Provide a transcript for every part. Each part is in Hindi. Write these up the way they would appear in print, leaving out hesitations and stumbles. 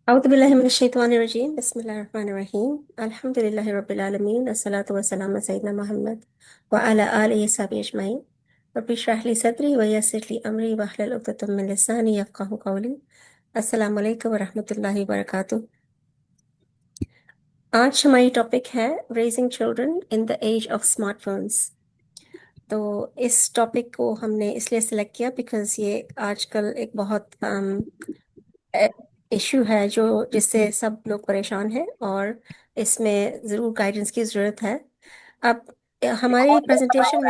औज़ुबिल्लाहिमिनश्शैतानिर्रजीम बिस्मिल्लाहिर्रहमानिर्रहीम अल्हम्दुलिल्लाहि रब्बिल आलमीन अस्सलातु वस्सलामु अला सय्यिदिना मुहम्मद व अला आलिहि वसहबिहि अजमईन रब्बि इश्रह ली सदरी व यस्सिर ली अमरी वहलुल उक़दतम मिन लिसानी यफ़क़हू क़ौली। अस्सलामु अलैकुम व रहमतुल्लाहि व बरकातुहू। आज हमारी टॉपिक है raising children in the age of smartphones. तो इस टॉपिक को हमने इसलिए सिलेक्ट किया बिकॉज ये आजकल एक बहुत इशू है जो जिससे सब लोग परेशान हैं और इसमें ज़रूर गाइडेंस की ज़रूरत है। अब हमारी प्रेजेंटेशन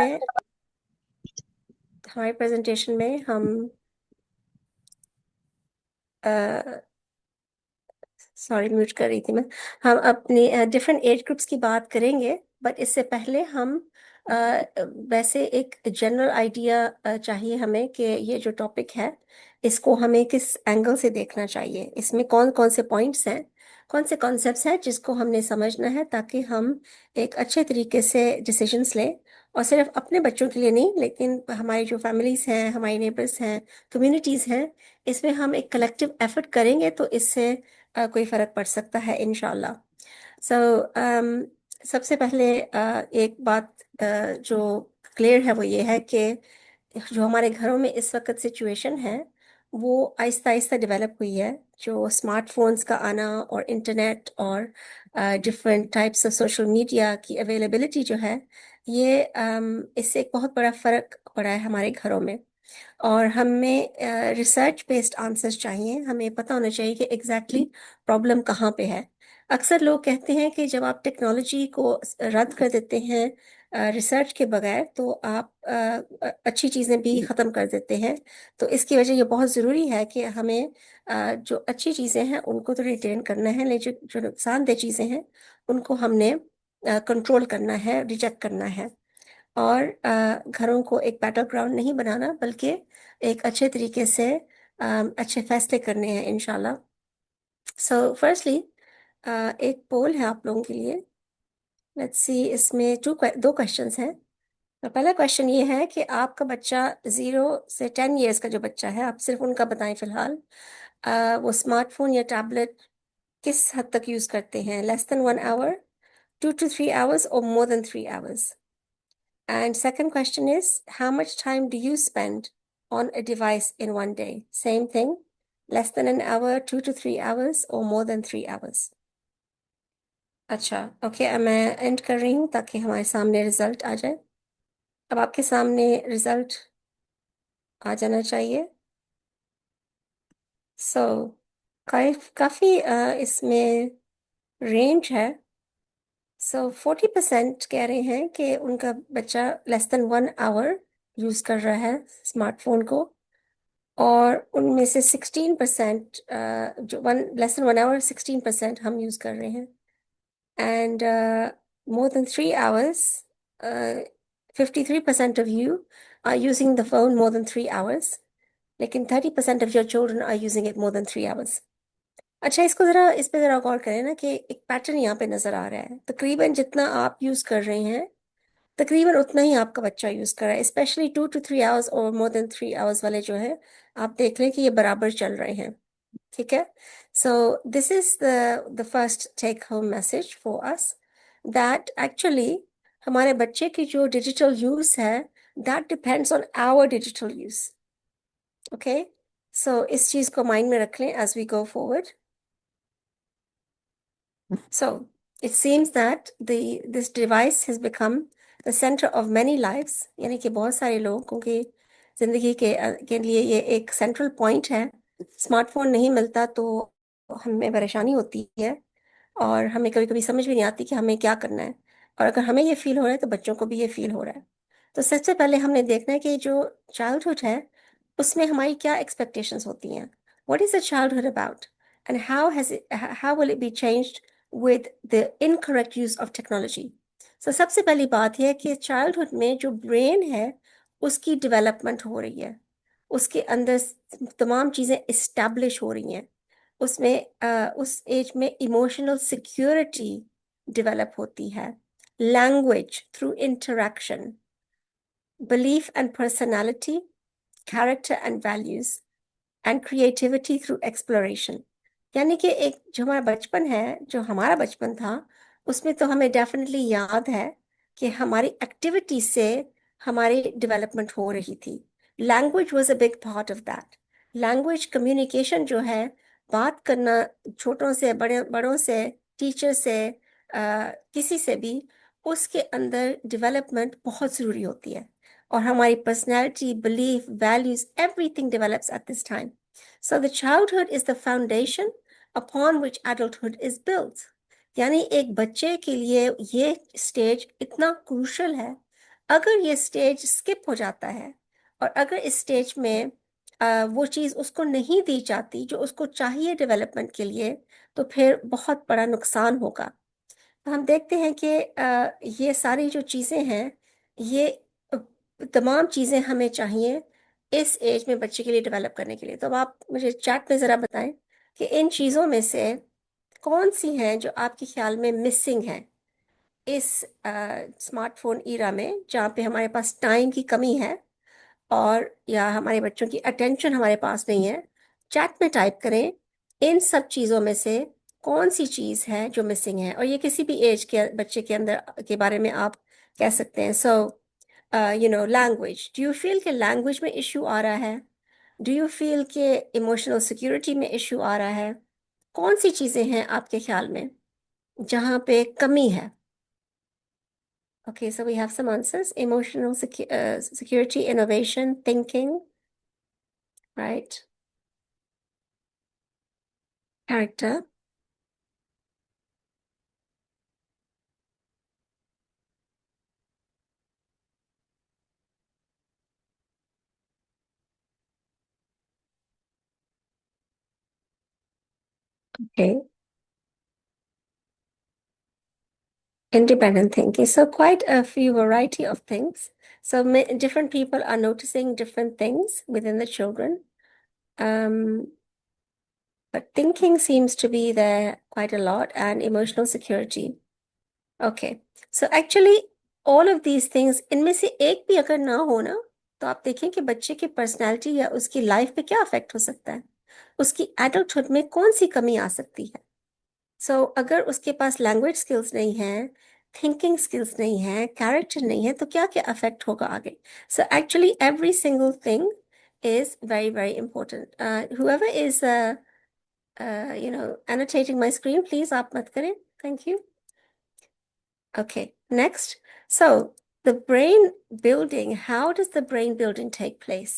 में हम सॉरी म्यूट कर रही थी मैं। हम अपने डिफरेंट एज ग्रुप्स की बात करेंगे, बट इससे पहले हम वैसे एक जनरल आइडिया चाहिए हमें कि ये जो टॉपिक है इसको हमें किस एंगल से देखना चाहिए, इसमें कौन कौन से पॉइंट्स हैं, कौन से कॉन्सेप्ट्स हैं जिसको हमने समझना है ताकि हम एक अच्छे तरीके से डिसीजंस लें। और सिर्फ अपने बच्चों के लिए नहीं, लेकिन हमारी जो फैमिलीज़ हैं, हमारी नेबर्स हैं, कम्युनिटीज़ हैं, इसमें हम एक कलेक्टिव एफर्ट करेंगे तो इससे कोई फ़र्क पड़ सकता है इंशाल्लाह। सो सबसे पहले एक बात जो क्लियर है वो ये है कि जो हमारे घरों में इस वक्त सिचुएशन है वो आहिस्ता आहिस्ता डेवलप हुई है। जो स्मार्टफोन्स का आना और इंटरनेट और different types of social media की अवेलेबिलिटी जो है, ये इससे एक बहुत बड़ा फ़र्क पड़ा है हमारे घरों में। और हमें रिसर्च बेस्ड आंसर्स चाहिए, हमें पता होना चाहिए कि एग्जैक्टली प्रॉब्लम कहाँ पे है। अक्सर लोग कहते हैं कि जब आप टेक्नोलॉजी को रद्द कर देते हैं रिसर्च के बगैर तो आप अच्छी चीज़ें भी ख़त्म कर देते हैं। तो इसकी वजह ये बहुत ज़रूरी है कि हमें जो अच्छी चीज़ें हैं उनको तो रिटेन करना है, लेकिन जो नुकसानदेह चीज़ें हैं उनको हमने कंट्रोल करना है, रिजेक्ट करना है। और घरों को एक बैटल ग्राउंड नहीं बनाना, बल्कि एक अच्छे तरीके से अच्छे फैसले करने हैं इंशाल्लाह। सो फर्स्टली एक पोल है आप लोगों के लिए। लेट्स सी, इसमें दो क्वेश्चंस हैं। तो पहला क्वेश्चन ये है कि आपका बच्चा 0 से 10 ईयर्स का जो बच्चा है, आप सिर्फ उनका बताएं फिलहाल, वो स्मार्टफोन या टैबलेट किस हद तक यूज़ करते हैं? Less than 1 hour, 2 to 3 hours, और more than 3 hours? And second question is, how much time do you spend on a device in one day? Same thing, less than an hour, 2 to 3 hours, or more than 3 hours? अच्छा, ओके, मैं एंड कर रही हूँ ताकि हमारे सामने रिजल्ट आ जाए। अब आपके सामने रिजल्ट आ जाना चाहिए। सो काफ़ी इसमें रेंज है। सो 40% कह रहे हैं कि उनका बच्चा लेस देन 1 आवर यूज़ कर रहा है स्मार्टफोन को, और उनमें से 16% जो लेस देन 1 आवर, 16% हम यूज़ कर रहे हैं। And more than 3 hours, 53% of you are using the phone more than 3 hours, लेकिन 30% of your children are using it more than 3 hours. अच्छा, इस पे ज़रा गौर करें ना कि एक पैटर्न यहाँ पे नज़र आ रहा है। तकरीबन जितना आप यूज़ कर रहे हैं तकरीबन उतना ही आपका बच्चा यूज़ कर रहा है। स्पेशली 2 to 3 hours और more than 3 hours वाले जो है, आप देख लें कि ये बराबर चल रहे हैं। ठीक है। So this is the first take home message for us, that actually हमारे बच्चे की जो डिजिटल यूज़ है, that depends on our digital use. Okay, so इस चीज़ को माइंड में रख लें as we go forward. So it seems that this device has become the center of many lives, यानी कि बहुत सारे लोगों की जिंदगी के लिए ये एक सेंट्रल पॉइंट है। स्मार्टफोन नहीं मिलता तो हमें परेशानी होती है और हमें कभी कभी समझ भी नहीं आती कि हमें क्या करना है। और अगर हमें ये फील हो रहा है तो बच्चों को भी ये फील हो रहा है। तो सबसे पहले हमने देखना है कि जो चाइल्डहुड है उसमें हमारी क्या एक्सपेक्टेशंस होती हैं। What is the childhood about, and how will it be changed with the incorrect use of technology? So सबसे पहली बात यह है कि चाइल्डहुड में जो ब्रेन है उसकी डेवलपमेंट हो रही है, उसके अंदर तमाम चीज़ें इस्टेब्लिश हो रही हैं। उसमें उस एज में इमोशनल सिक्योरिटी डेवलप होती है, language through interaction, belief and personality, character and values, and creativity through exploration. यानी कि एक जो हमारा बचपन है, जो हमारा बचपन था, उसमें तो हमें डेफिनेटली याद है कि हमारी एक्टिविटी से हमारी डेवलपमेंट हो रही थी। Language was a big part of that. Language communication जो है, बात करना, छोटों से, बड़े बड़ों से, टीचर से, किसी से भी, उसके अंदर डेवलपमेंट बहुत ज़रूरी होती है। और हमारी personality, belief, values, everything develops at this time. So the childhood is the foundation upon which adulthood is built. यानी एक बच्चे के लिए ये स्टेज इतना क्रूशल है। अगर ये स्टेज स्किप हो जाता है और अगर इस स्टेज में वो चीज़ उसको नहीं दी जाती जो उसको चाहिए डेवलपमेंट के लिए, तो फिर बहुत बड़ा नुकसान होगा। तो हम देखते हैं कि ये सारी जो चीज़ें हैं, ये अ, तमाम चीज़ें हमें चाहिए इस एज में बच्चे के लिए डेवलप करने के लिए। तो अब आप मुझे चैट में ज़रा बताएं कि इन चीज़ों में से कौन सी हैं जो आपके ख्याल में मिसिंग है इस स्मार्टफोन ईरा में, जहाँ पे हमारे पास टाइम की कमी है और या हमारे बच्चों की अटेंशन हमारे पास नहीं है। चैट में टाइप करें इन सब चीज़ों में से कौन सी चीज़ है जो मिसिंग है, और ये किसी भी एज के बच्चे के अंदर के बारे में आप कह सकते हैं। So language, do you feel कि लैंग्वेज में इशू आ रहा है? डू यू फील कि इमोशनल सिक्योरिटी में इशू आ रहा है? कौन सी चीज़ें हैं आपके ख्याल में जहाँ पे कमी है? Okay, so we have some answers: emotional security, innovation, thinking, right? Character. Okay. Independent thinking. So quite a few variety of things. So different people are noticing different things within the children. Um, but thinking seems to be there quite a lot, and emotional security. Okay. So actually all of these things, इनमें से एक भी अगर ना हो ना, तो आप देखें कि बच्चे की पर्सनालिटी या उसकी लाइफ पे क्या अफेक्ट हो सकता है, उसकी एडल्टहुड में कौन सी कमी आ सकती है। अगर उसके पास लैंग्वेज स्किल्स नहीं है, थिंकिंग स्किल्स नहीं है, कैरेक्टर नहीं है, तो क्या क्या अफेक्ट होगा आगे। Actually every single thing is very, very important. Whoever is, annotating my screen, please आप मत करें. Thank you. Okay, next. So, the brain building, how does the brain building take place?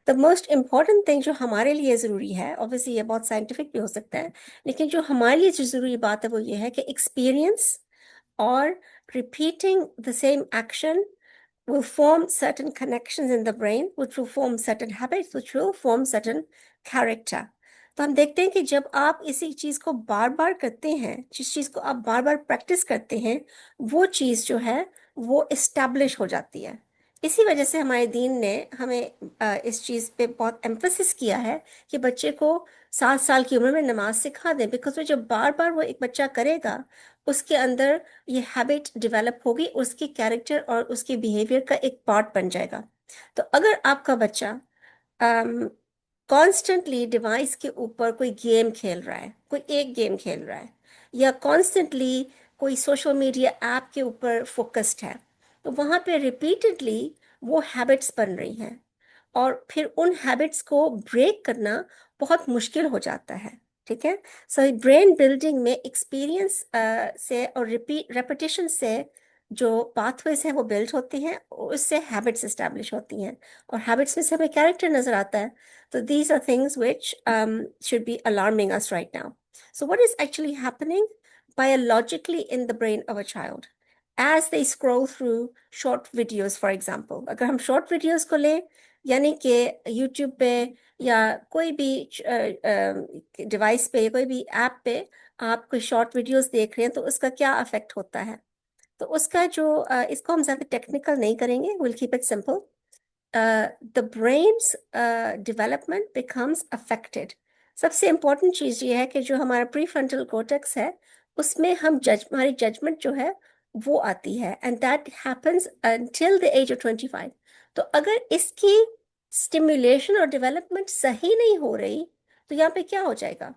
The most important thing जो हमारे लिए ज़रूरी है, obviously ये बहुत scientific भी हो सकता है, लेकिन जो हमारे लिए जो ज़रूरी बात है वो ये है कि experience और repeating the same action will form certain connections in the brain, which will form certain habits, which will form certain character. तो हम देखते हैं कि जब आप इसी चीज को बार बार करते हैं, जिस चीज को आप बार बार प्रैक्टिस करते हैं, वो चीज जो है वो इस्टेब्लिश हो जाती है। इसी वजह से हमारे दीन ने हमें इस चीज पे बहुत एम्फोसिस किया है कि बच्चे को 7 साल की उम्र में नमाज सिखा दें, बिकॉज वो जब बार बार वो एक बच्चा करेगा, उसके अंदर ये हैबिट डेवलप होगी, उसकी कैरेक्टर और उसके बिहेवियर का एक पार्ट बन जाएगा। तो अगर आपका बच्चा कॉन्स्टेंटली डिवाइस के ऊपर कोई गेम खेल रहा है, कोई एक गेम खेल रहा है, या कॉन्स्टेंटली कोई सोशल मीडिया ऐप के ऊपर फोकस्ड है, तो वहां पे रिपीटेडली वो हैबिट्स बन रही हैं, और फिर उन हैबिट्स को ब्रेक करना बहुत मुश्किल हो जाता है। ठीक है। ब्रेन बिल्डिंग में एक्सपीरियंस से और रिपीट रेपिटेशन से जो पाथवेज हैं वो बिल्ड होती हैं, और उससे हैबिट्स एस्टैब्लिश होती हैं, और हैबिट्स में से हमें कैरेक्टर नजर आता है। तो these are things which should be alarming us right now. So what is actually happening biologically in the brain of a child as they scroll through short videos, for example? अगर हम short videos को लें, यानी कि YouTube पे या कोई भी डिवाइस पे, कोई भी ऐप पे आप कोई शॉर्ट वीडियोस देख रहे हैं, तो उसका क्या अफेक्ट होता है। तो उसका जो इसको हम ज्यादा टेक्निकल नहीं करेंगे, will keep it simple. The brains development becomes affected. सबसे इम्पोर्टेंट चीज ये है कि जो हमारा प्री फ्रंटल कोर्टेक्स है, उसमें हमारी जजमेंट जो है वो आती है, and that happens until the age of 25। तो अगर इसकी स्टिमुलेशन और डेवलपमेंट सही नहीं हो रही, तो यहाँ पे क्या हो जाएगा?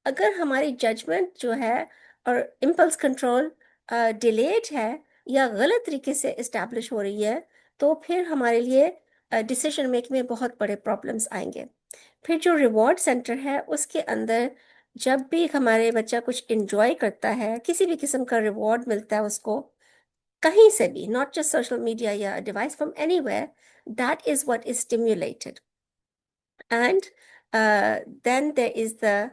अगर हमारी जजमेंट जो है और इम्पल्स कंट्रोल डिलेड है या गलत तरीके से इस्टेब्लिश हो रही है, तो फिर हमारे लिए डिसीजन मेकिंग में बहुत बड़े प्रॉब्लम्स आएंगे। फिर जो रिवॉर्ड सेंटर है उसके अंदर जब भी हमारे बच्चा कुछ इंजॉय करता है, किसी भी किस्म का रिवॉर्ड मिलता है उसको कहीं से भी, नॉट जस्ट सोशल मीडिया या device, from anywhere, that is what is stimulated. And then there is the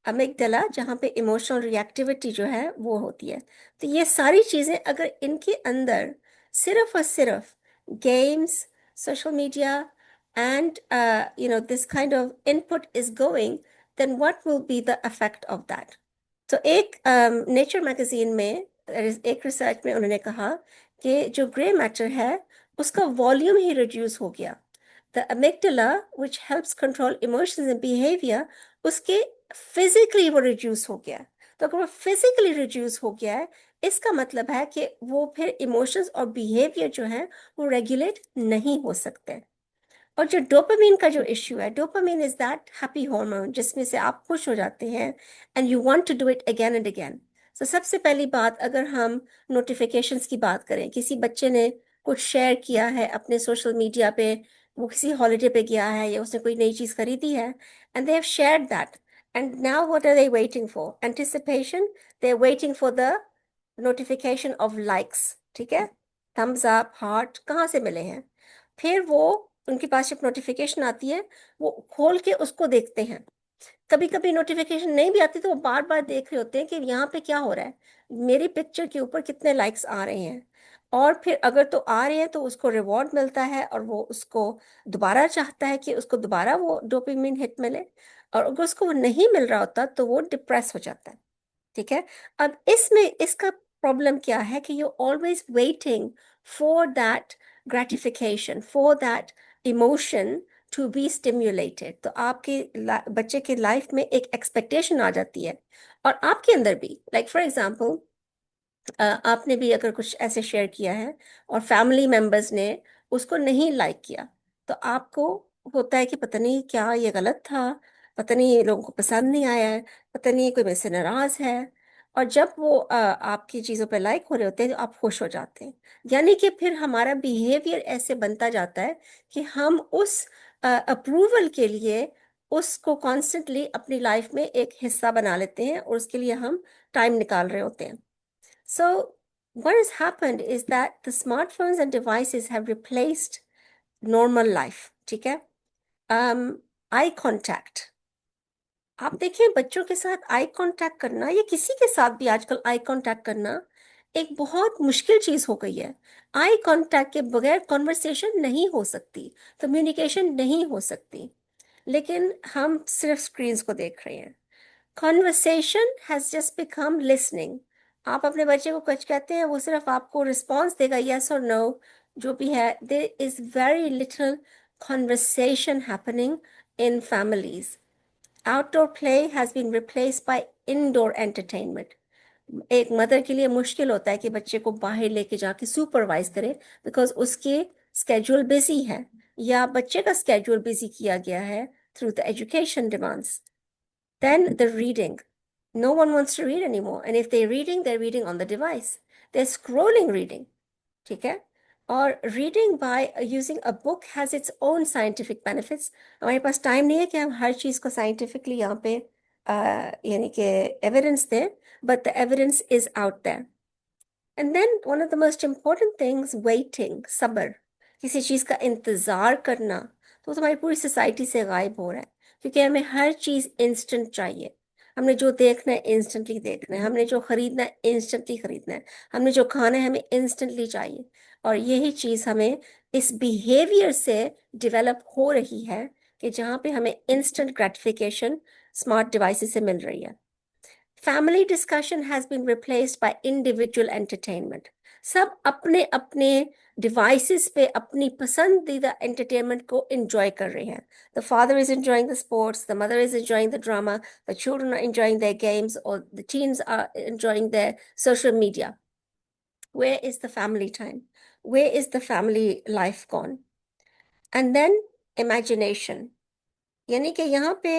amygdala, जहाँ पे इमोशनल रिएक्टिविटी जो है वो होती है। तो ये सारी चीजें अगर इनके अंदर सिर्फ और सिर्फ games, social media and this kind of input is going, then what will be the effect of that? तो एक नेचर मैगजीन में एक रिसर्च में उन्होंने कहा कि जो ग्रे मैटर है उसका वॉल्यूम ही रिड्यूस हो गया। The amygdala which helps control emotions and behaviour, उसके फिजिकली वो रिड्यूस हो गया। तो अगर वो फिजिकली रिड्यूस हो गया है, इसका मतलब है कि वो फिर इमोशंस और बिहेवियर जो है वो रेगुलेट नहीं हो सकते। और जो डोपामीन का जो इश्यू है, dopamine is that happy hormone जिसमें से आप खुश हो जाते हैं and you want to do it again and again. तो सबसे पहली बात, अगर हम नोटिफिकेशंस की बात करें, किसी बच्चे ने कुछ शेयर किया है अपने सोशल मीडिया पे, वो किसी हॉलीडे पे गया है या उसने कोई नई चीज खरीदी है, and they have shared that, and now what are they waiting for? Anticipation. They are waiting for the notification of likes, ठीक है, थम्स अप, हार्ट कहाँ से मिले हैं। फिर वो, उनके पास जब नोटिफिकेशन आती है वो खोल के उसको देखते हैं। कभी कभी नोटिफिकेशन नहीं भी आती तो वो बार बार देख रहे होते हैं कि यहाँ पे क्या हो रहा है, मेरी पिक्चर के ऊपर कितने लाइक्स आ रहे हैं। और फिर अगर तो आ रहे हैं तो उसको रिवॉर्ड मिलता है और वो उसको दोबारा चाहता है कि उसको दोबारा वो डोपामिन हिट मिले। और अगर उसको वो नहीं मिल रहा होता तो वो डिप्रेस हो जाता है। ठीक है। अब इसमें इसका प्रॉब्लम क्या है कि you always waiting for that gratification, for that emotion to be stimulated. तो आपके बच्चे के लाइफ में एक एक्सपेक्टेशन आ जाती है, और आपके अंदर भी, लाइक फॉर एग्जाम्पल, आपने भी अगर कुछ ऐसे शेयर किया है और फैमिली मेंबर्स ने उसको नहीं लाइक किया, तो आपको होता है कि पता नहीं क्या ये गलत था, पता नहीं ये लोगों को पसंद नहीं आया है, पता नहीं कोई मेरे से नाराज है। और जब वो आपकी चीज़ों पे लाइक हो रहे होते हैं तो आप खुश हो जाते हैं। यानी कि फिर हमारा बिहेवियर ऐसे बनता जाता है कि हम उस अप्रूवल के लिए उसको कॉन्स्टेंटली अपनी लाइफ में एक हिस्सा बना लेते हैं और उसके लिए हम टाइम निकाल रहे होते हैं। So, what has happened is that the smartphones and devices have replaced normal life. ठीक है। आई कांटेक्ट, आप देखिए बच्चों के साथ आई कांटेक्ट करना या किसी के साथ भी आजकल आई कांटेक्ट करना एक बहुत मुश्किल चीज हो गई है। आई कांटेक्ट के बगैर कॉन्वर्सेशन नहीं हो सकती, कम्युनिकेशन नहीं हो सकती। लेकिन हम सिर्फ स्क्रीन्स को देख रहे हैं। Conversation has just become listening. आप अपने बच्चे को कुछ कहते हैं, वो सिर्फ आपको रिस्पॉन्स देगा यस और नो, जो भी है। There is very little conversation happening in families. Outdoor play has been replaced by indoor entertainment. एक मदर के लिए मुश्किल होता है कि बच्चे को बाहर लेके जाके सुपरवाइज करे, बिकॉज उसके स्केड्यूल बिजी है या बच्चे का स्केड्यूल बिजी किया गया है through the education demands. Then the reading. No one wants to read anymore. And if they're reading, they're reading on the device. They're scrolling reading. ठीक है। और reading by using a book has its own scientific benefits. हमारे पास टाइम नहीं है कि हम हर चीज को साइंटिफिकली यहाँ पे यानी कि एविडेंस दें, but the evidence is out there. And then one of the most important things, waiting, सब्र, किसी चीज का इंतजार करना, तो तुम्हारी पूरी सोसाइटी से गायब हो रहा है। क्योंकि हमें हर चीज इंस्टेंट चाहिए। हमने जो देखना है इंस्टेंटली देखना है, हमने जो खरीदना है इंस्टेंटली खरीदना है, हमने जो खाना है हमें इंस्टेंटली चाहिए। और यही चीज हमें इस बिहेवियर से डेवलप हो रही है कि जहाँ पे हमें इंस्टेंट ग्रेटिफिकेशन स्मार्ट डिवाइसेस से मिल रही है। Family discussion has been replaced by individual entertainment. सब अपने अपने डिवाइसेस पे अपनी पसंदीदा एंटरटेनमेंट को एंजॉय कर रहे हैं। The father is enjoying the sports, the mother is enjoying the drama, the children are enjoying their games, और the teens are enjoying their social media. Where is the family time? Where is the family life gone? And then imagination, यानी कि यहाँ पे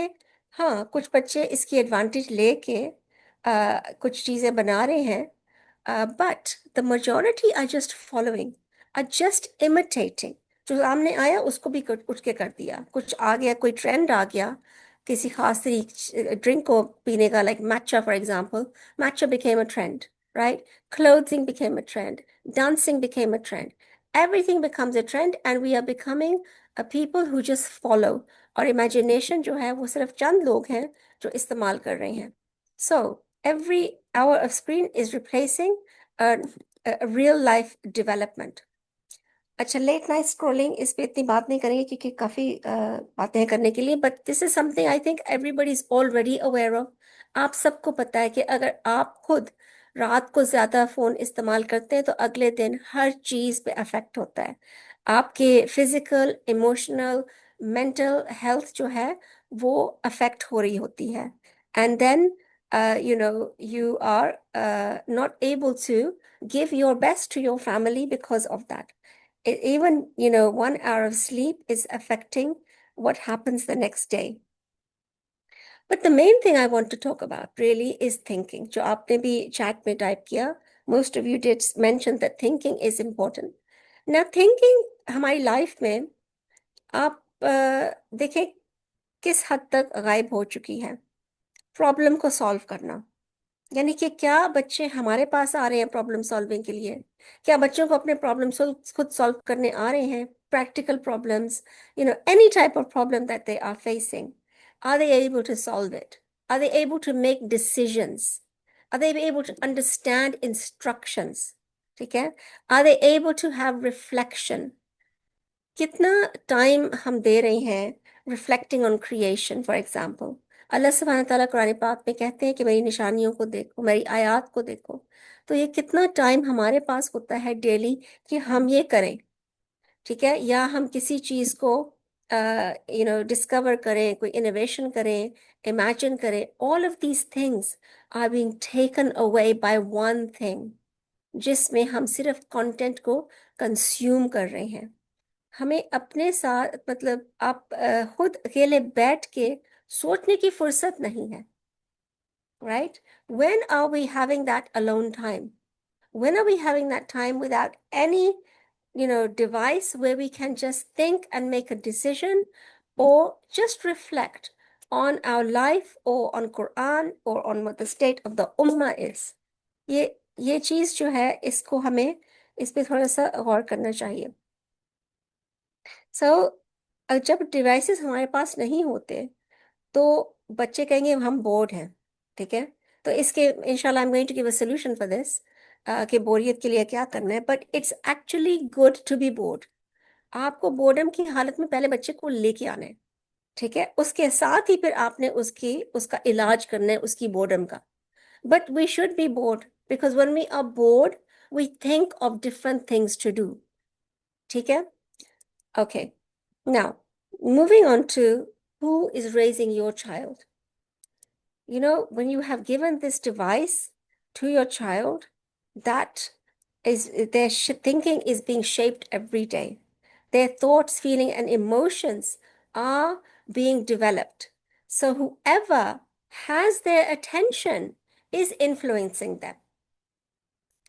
हाँ, कुछ बच्चे इसकी एडवांटेज लेके कुछ चीजें बना रहे हैं, but the majority are just following, are just imitating. जो सामने आया उसको भी उठ के कर दिया, कुछ आ गया, कोई ट्रेंड आ गया किसी खास ड्रिंक को पीने का, like matcha for example. Matcha became a trend, right? Clothing became a trend, dancing became a trend, everything becomes a trend, and we are becoming a people who just follow। और इमेजिनेशन जो है वो सिर्फ चंद लोग हैं जो इस्तेमाल कर रहे हैं। So every hour of screen is replacing real life development. अच्छा, लेट नाइट स्क्रॉलिंग, इस पे इतनी बात नहीं करेंगे क्योंकि काफी बातें हैं करने के लिए, but this is something I think everybody is already aware of. आप सबको पता है कि अगर आप खुद रात को ज्यादा फोन इस्तेमाल करते हैं तो अगले दिन हर चीज पे अफेक्ट होता है। आपके फिजिकल, इमोशनल, मेंटल हेल्थ जो है वो अफेक्ट हो रही होती है। And then you are not able to give your best to your family because of that. Even 1 hour of sleep is affecting what happens the next day. But the main thing I want to talk about really is thinking, जो आपने भी chat में type किया। Most of you did mention that thinking is important. Now thinking हमारी life में आप देखें किस हद तक गायब हो चुकी है। प्रॉब्लम को सॉल्व करना, यानी कि क्या बच्चे हमारे पास आ रहे हैं प्रॉब्लम सॉल्विंग के लिए? क्या बच्चों को अपने प्रॉब्लम खुद सॉल्व करने आ रहे हैं? Practical problems, any type of problem that they are facing, are they able to solve it? Are they able to make decisions? Are they able to understand instructions? ठीक है? Are they able to have reflection? कितना टाइम हम दे रहे हैं reflecting on creation? For example, अल्लाह सुब्हान ताला कुरान पाक में कहते हैं कि मेरी निशानियों को देखो, मेरी आयात को देखो। तो ये कितना टाइम हमारे पास होता है डेली कि हम ये करें? ठीक है? या हम किसी चीज को डिस्कवर करें, कोई इनोवेशन करें, इमेजिन करें। All of these things are being taken away by one thing, जिसमें हम सिर्फ कंटेंट को कंज्यूम कर रहे हैं। हमें अपने साथ, मतलब आप खुद अकेले बैठ के सोचने की फुर्सत नहीं है, right? When are we having that alone time? When are we having that time without any device where we can just think and make a decision, or just reflect on our life, or on Quran, or on what the state of the ummah is? ये ये चीज जो है, इसको हमें इस पे थोड़ा सा गौर करना चाहिए। सो जब डिवाइसेस हमारे पास नहीं होते तो बच्चे कहेंगे हम बोर्ड हैं। ठीक है? तो इसके इंशाल्लाह I am going to give a solution for this, कि बोरियत के लिए क्या करना है। But it's actually good to be bored. आपको बोर्डम की हालत में पहले बच्चे को लेके आना है। ठीक है? उसके साथ ही फिर आपने उसका इलाज करना है उसकी बोर्डम का। But we should be bored, because when we are bored we think of different things to do. ठीक है? Okay. Now, moving on to who is raising your child. When you have given this device to your child, that is their thinking is being shaped every day. Their thoughts, feeling, and emotions are being developed. So whoever has their attention is influencing them.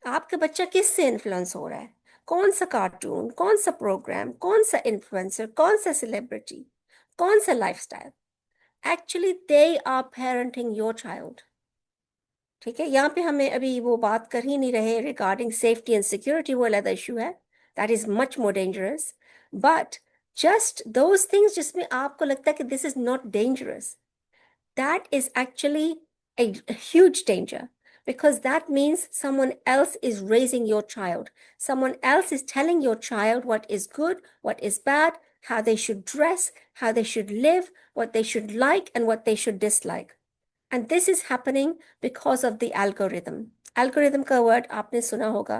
आपका बच्चा किससे इन्फ्लुएंस हो रहा है? कौन सा कार्टून, कौन सा प्रोग्राम, कौन सा इन्फ्लुएंसर, कौन सा सेलिब्रिटी, कौन सा lifestyle? Actually they are parenting your child. ठीक है? यहाँ पे हमें अभी वो बात कर ही नहीं रहे रिगार्डिंग सेफ्टी एंड सिक्योरिटी, वो अलग इशू है, that is much more dangerous. But just those things जिसमें आपको लगता है कि this is not dangerous, that is actually a huge danger, because that means someone else is raising your child. Someone else is telling your child what is good, what is bad, how they should dress, how they should live, what they should like, and what they should dislike. And this is happening because of the algorithm. Algorithm का word आपने सुना होगा।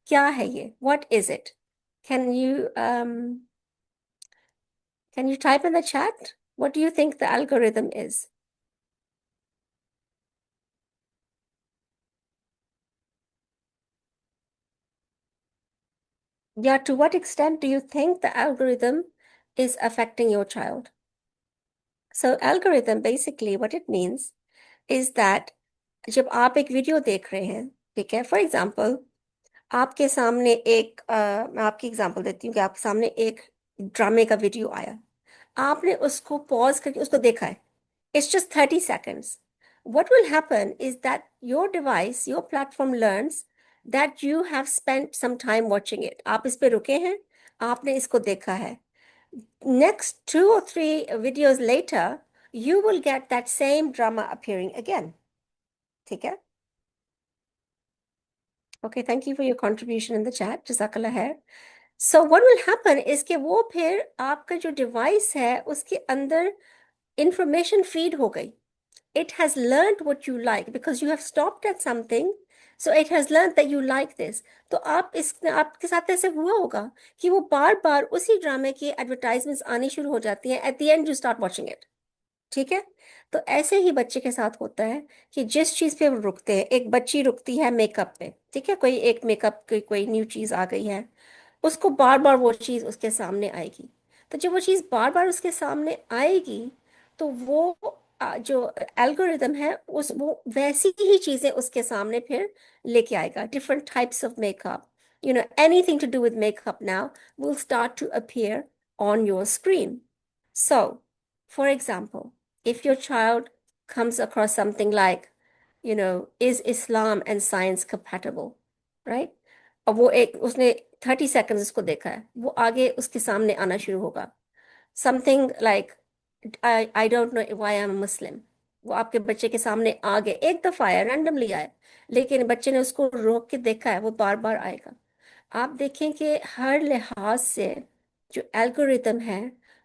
क्या है ये? What is it? Can you type in the chat? What do you think the algorithm is? Yeah, to what extent do you think the algorithm is affecting your child? So algorithm basically what it means is that जब आप एक वीडियो देख रहे हैं, ठीक है, फॉर एग्जाम्पल आपके सामने एक मैं आपकी एग्जांपल देती हूँ कि आपके सामने एक ड्रामे का वीडियो आया, आपने उसको पॉज करके उसको देखा है, it's just 30 seconds. What will happen is that your device, your platform learns that you have spent some time watching it. आप इस पे रुके हैं, आपने इसको देखा है. Next 2 or 3 videos later, you will get that same drama appearing again. ठीक है? Okay, thank you for your contribution in the chat. जज़ाकल्लाह खैर. So what will happen is कि वो फिर आपका जो डिवाइस है उसके अंदर इंफॉर्मेशन फीड हो गई. It has learned what you like because you have stopped at something. So it has learned that you like this. तो आप इस आपके साथ ऐसे हुआ होगा कि वो बार बार उसी ड्रामे की एडवर्टाइजमेंट्स आनी शुरू हो जाती हैं. At the end you start watching it. ठीक है. तो ऐसे ही बच्चे के साथ होता है कि जिस चीज पे वो रुकते हैं, एक बच्ची रुकती है मेकअप पे, ठीक है, कोई एक मेकअप की कोई न्यू चीज आ गई है, उसको बार बार वो चीज उसके सामने आएगी. तो जब वो चीज बार बार उसके सामने आएगी तो वो जो एल्गोरिदम है उस वो वैसी ही चीजें उसके सामने फिर लेके आएगा. Different types of makeup, anything to do with makeup now will start to appear on your screen. So, for example, if your child comes across something like, is Islam and science compatible, right? और वो एक उसने 30 seconds उसको देखा है, वो आगे उसके सामने आना शुरू होगा. Something like I don't know why I am Muslim, वो आपके बच्चे के सामने आ गए, एक दफा आया, रैंडमली आया, लेकिन बच्चे ने उसको रोक के देखा है, वो बार बार आएगा. आप देखें कि हर लिहाज से जो एल्गोरिथम है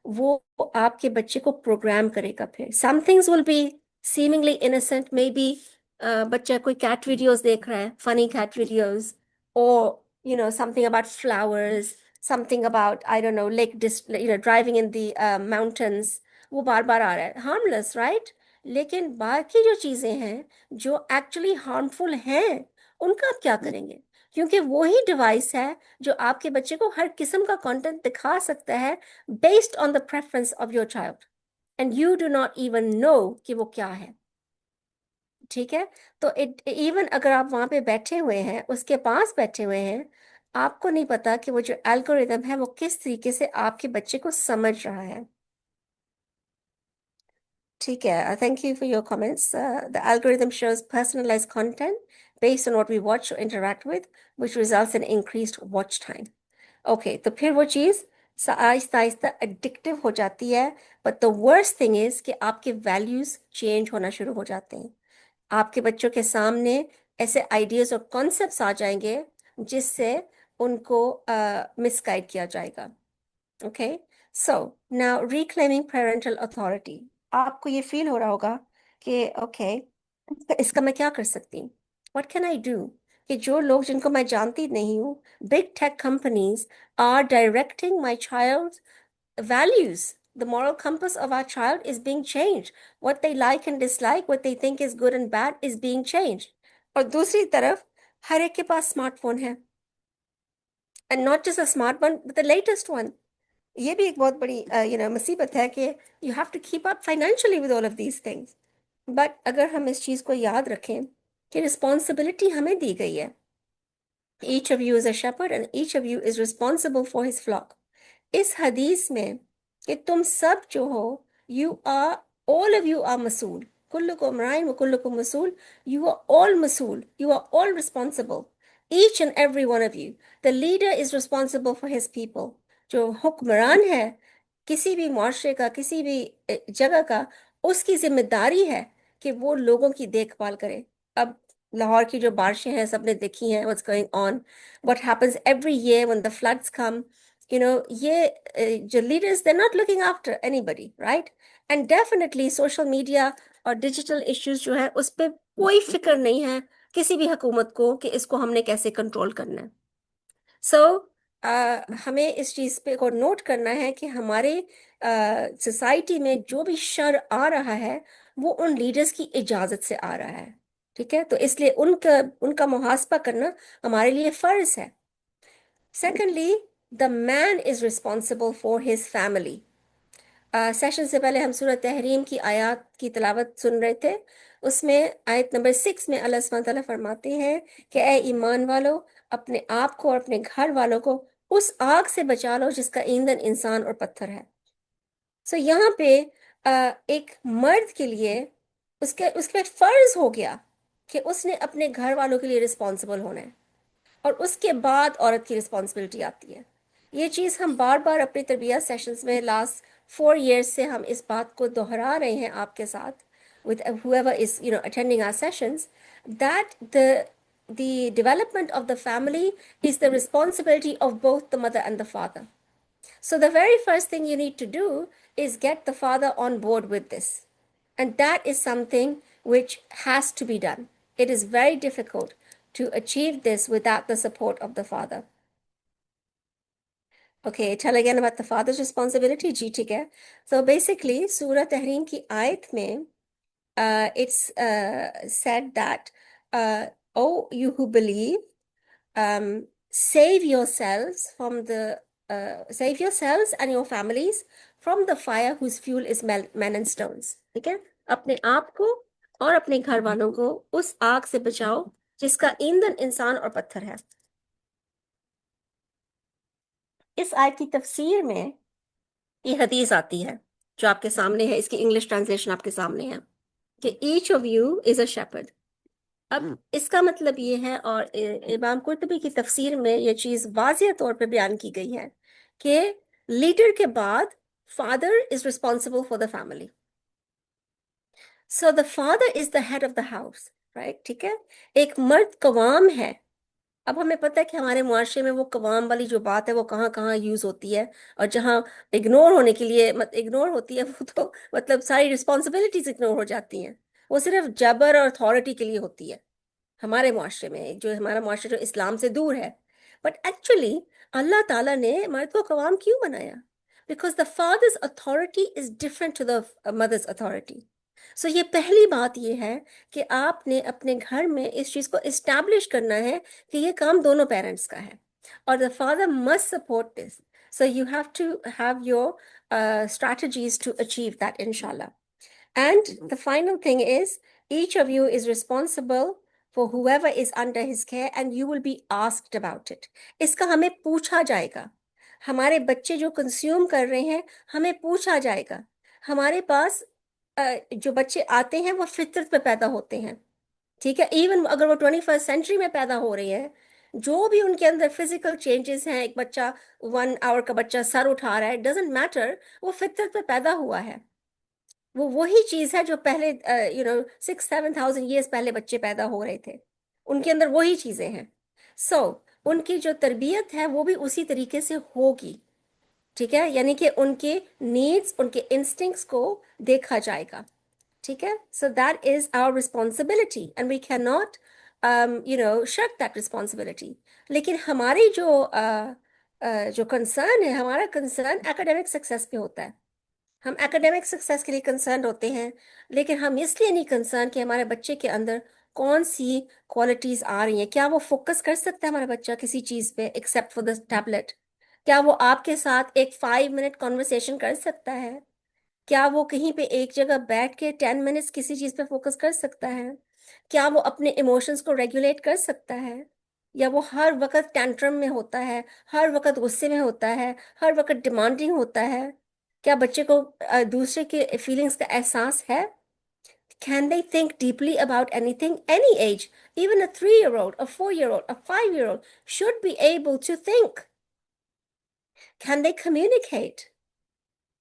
वो आपके बच्चे को प्रोग्राम करेगा. फिर some things will be seemingly innocent, maybe बच्चा कोई कैट वीडियोस देख रहा है, फनी कैट वीडियोस, और something about flowers, something about I don't know lake driving in the mountains, वो बार बार आ रहा है, harmless, right? लेकिन बाकी जो चीजें हैं जो एक्चुअली हार्मफुल हैं उनका आप क्या करेंगे? क्योंकि वो ही डिवाइस है जो आपके बच्चे को हर किस्म का कंटेंट दिखा सकता है based on the preference of your child, and you do not even know कि वो क्या है. ठीक है. तो इट इवन अगर आप वहां पे बैठे हुए हैं, उसके पास बैठे हुए हैं, आपको नहीं पता कि वो जो एल्गोरिदम है वो किस तरीके से आपके बच्चे को समझ रहा है. ठीक है. Thank you for your comments. The algorithm shows personalised content based on what we watch or interact with, which results in increased watch time. Okay, तो फिर वो चीज आहिस्ता आहिस्ता एडिक्टिव हो जाती है. But the worst thing is कि आपके वैल्यूज चेंज होना शुरू हो जाते हैं. आपके बच्चों के सामने ऐसे आइडियाज और कॉन्सेप्ट्स आ जाएंगे जिससे उनको मिसगाइड किया जाएगा. Okay. So now reclaiming parental authority. आपको ये फील हो रहा होगा कि ओके, इसका मैं क्या कर सकती हूँ, व्हाट कैन आई डू, कि जो लोग जिनको मैं जानती नहीं हूँ, big tech companies are directing my child values. The moral compass of our child is being changed. What they like and dislike, what they think is good and bad is being changed. और दूसरी तरफ हर एक के पास स्मार्टफोन है, and not just a smartphone but the latest one. ये भी एक बहुत बड़ी मुसीबत है कि you have to keep up financially with all of these things. But अगर हम इस चीज को याद रखें कि रिस्पॉन्सिबिलिटी हमें दी गई है, each of you is a shepherd and each of you is responsible for his flock. इस हदीस में कि तुम सब जो हो, you are all of you are मसूल, कुल्लुकुम राइन व कुल्लुकुम मसूल, यू आर ऑल मसूल, you are all responsible, each and every one of you. The leader is responsible for his people. जो हुक्मरान है किसी भी मुआशरे का, किसी भी जगह का, उसकी जिम्मेदारी है कि वो लोगों की देखभाल करे. अब लाहौर की जो बारिशें हैं सबने देखी हैं, what's going on, what happens every year when the floods come. ये जो leaders, they not looking after anybody, right? And definitely social media और डिजिटल इश्यूज जो है उस पर कोई फिक्र नहीं है किसी भी हुकूमत को कि इसको हमने कैसे कंट्रोल करना है. सो हमें इस चीज पे को नोट करना है कि हमारे सोसाइटी में जो भी शर आ रहा है वो उन लीडर्स की इजाजत से आ रहा है. ठीक है. तो इसलिए उनका उनका मुहासबा करना हमारे लिए फर्ज है. Secondly, the man is responsible for his family. Session से पहले हम सूरह तहरीम की आयत की तिलावत सुन रहे थे। उसमें आयत नंबर 6 में अल्लाह सुब्हानहू तआला फरमाते हैं कि ए ईमान वालो, अपने आप को और अपने घर वालों को उस आग से बचा लो जिसका ईंधन इंसान और पत्थर है। सो यहाँ पे एक मर्द के लिए उसके उसके पे फर्ज हो गया कि उसने अपने घर वालों के लिए रिस्पॉन्सिबल होना है, और उसके बाद औरत की रिस्पॉन्सिबिलिटी आती है। ये चीज़ हम बार बार अपनी तरबियत सेशंस में लास्ट 4 years से हम इस बात को दोहरा रहे हैं आपके साथ, with whoever is attending our sessions, that the development of the family is the responsibility of both the mother and the father. So the very first thing you need to do is get the father on board with this. And that is something which has to be done. It is very difficult to achieve this without the support of the father. Okay, tell again about the father's responsibility. जी ठीक है. So basically, Surah Tahrim की आयत में it's said that, oh, you who believe, save yourselves from the save yourselves and your families from the fire whose fuel is men and stones. ठीक है, अपने आप को और अपने घर वालों को उस आग से बचाओ जिसका ईंधन इंसान और पत्थर है। इस आयत की तफसीर में ये हदीस आती है जो आपके सामने है, इसकी इंग्लिश ट्रांसलेशन आपके सामने है कि each of you is a shepherd. अब इसका मतलब ये है, और इमाम कुर्तुबी की तफसीर में ये चीज वाज़िह तौर पे बयान की गई है कि लीडर के बाद father is responsible for the family. So the father is the head of the house, right? ठीक है, एक मर्द कवाम है। अब हमें पता है कि हमारे मुआशरे में वो कवाम वाली जो बात है वो कहाँ कहाँ यूज होती है, और जहाँ इग्नोर होने के लिए इग्नोर होती है वो तो मतलब सारी रिस्पॉन्सिबिलिटीज इग्नोर हो जाती हैं। वो सिर्फ जबर और अथॉरिटी के लिए होती है हमारे मुआशरे में, जो हमारा मुआशरा जो इस्लाम से दूर है। बट एक्चुअली अल्लाह ताला ने मर्द को कवाम क्यों बनाया? Because the father's authority is different to the mother's authority. So ये पहली बात ये है कि आपने अपने घर में इस चीज को इस्टेब्लिश करना है कि ये काम दोनों पेरेंट्स का है, और the father must support this. So you have to have your strategies to achieve that, inshallah. And the final thing is, each of you is responsible for whoever is under his care, and you will be asked about it. इसका हमें पूछा जाएगा। हमारे बच्चे जो कंज्यूम कर रहे हैं, हमें पूछा जाएगा। हमारे पास जो बच्चे आते हैं वो फितरत पे पैदा होते हैं, ठीक है? इवन अगर वो 21st सेंचुरी में पैदा हो रही है, जो भी उनके अंदर फिजिकल चेंजेस हैं, एक बच्चा 1 आवर का बच्चा सर उठा रहा है, डजेंट मैटर, वो फितरत पे पैदा हुआ है। वो वही चीज है जो पहले 6-7 thousand years पहले बच्चे पैदा हो रहे थे, उनके अंदर वही चीजें हैं। सो उनकी जो तरबियत है वो भी उसी तरीके से होगी, ठीक है? यानी कि उनके नीड्स, उनके इंस्टिंक्ट्स को देखा जाएगा, ठीक है? So that is our responsibility and we can not shirk that responsibility. लेकिन हमारी जो कंसर्न है, हमारा कंसर्न एकेडमिक सक्सेस पे होता है। हम एकेडमिक सक्सेस के लिए कंसर्न होते हैं, लेकिन हम इसलिए नहीं कंसर्न कि हमारे बच्चे के अंदर कौन सी क्वालिटीज आ रही हैं। क्या वो फोकस कर सकता है हमारा बच्चा किसी चीज पे एक्सेप्ट फॉर द टैबलेट? क्या वो आपके साथ एक 5 मिनट कॉन्वर्सेशन कर सकता है? क्या वो कहीं पे एक जगह बैठ के 10 मिनट्स किसी चीज पे फोकस कर सकता है? क्या वो अपने इमोशंस को रेगुलेट कर सकता है, या वो हर वक्त टेंट्रम में होता है, हर वक्त गुस्से में होता है, हर वक्त डिमांडिंग होता है? क्या बच्चे को दूसरे के फीलिंग्स का एहसास है? Can they think deeply about anything? Any age, even a 3-year-old, a 4-year-old, a 5-year-old should be able to think. Can they communicate?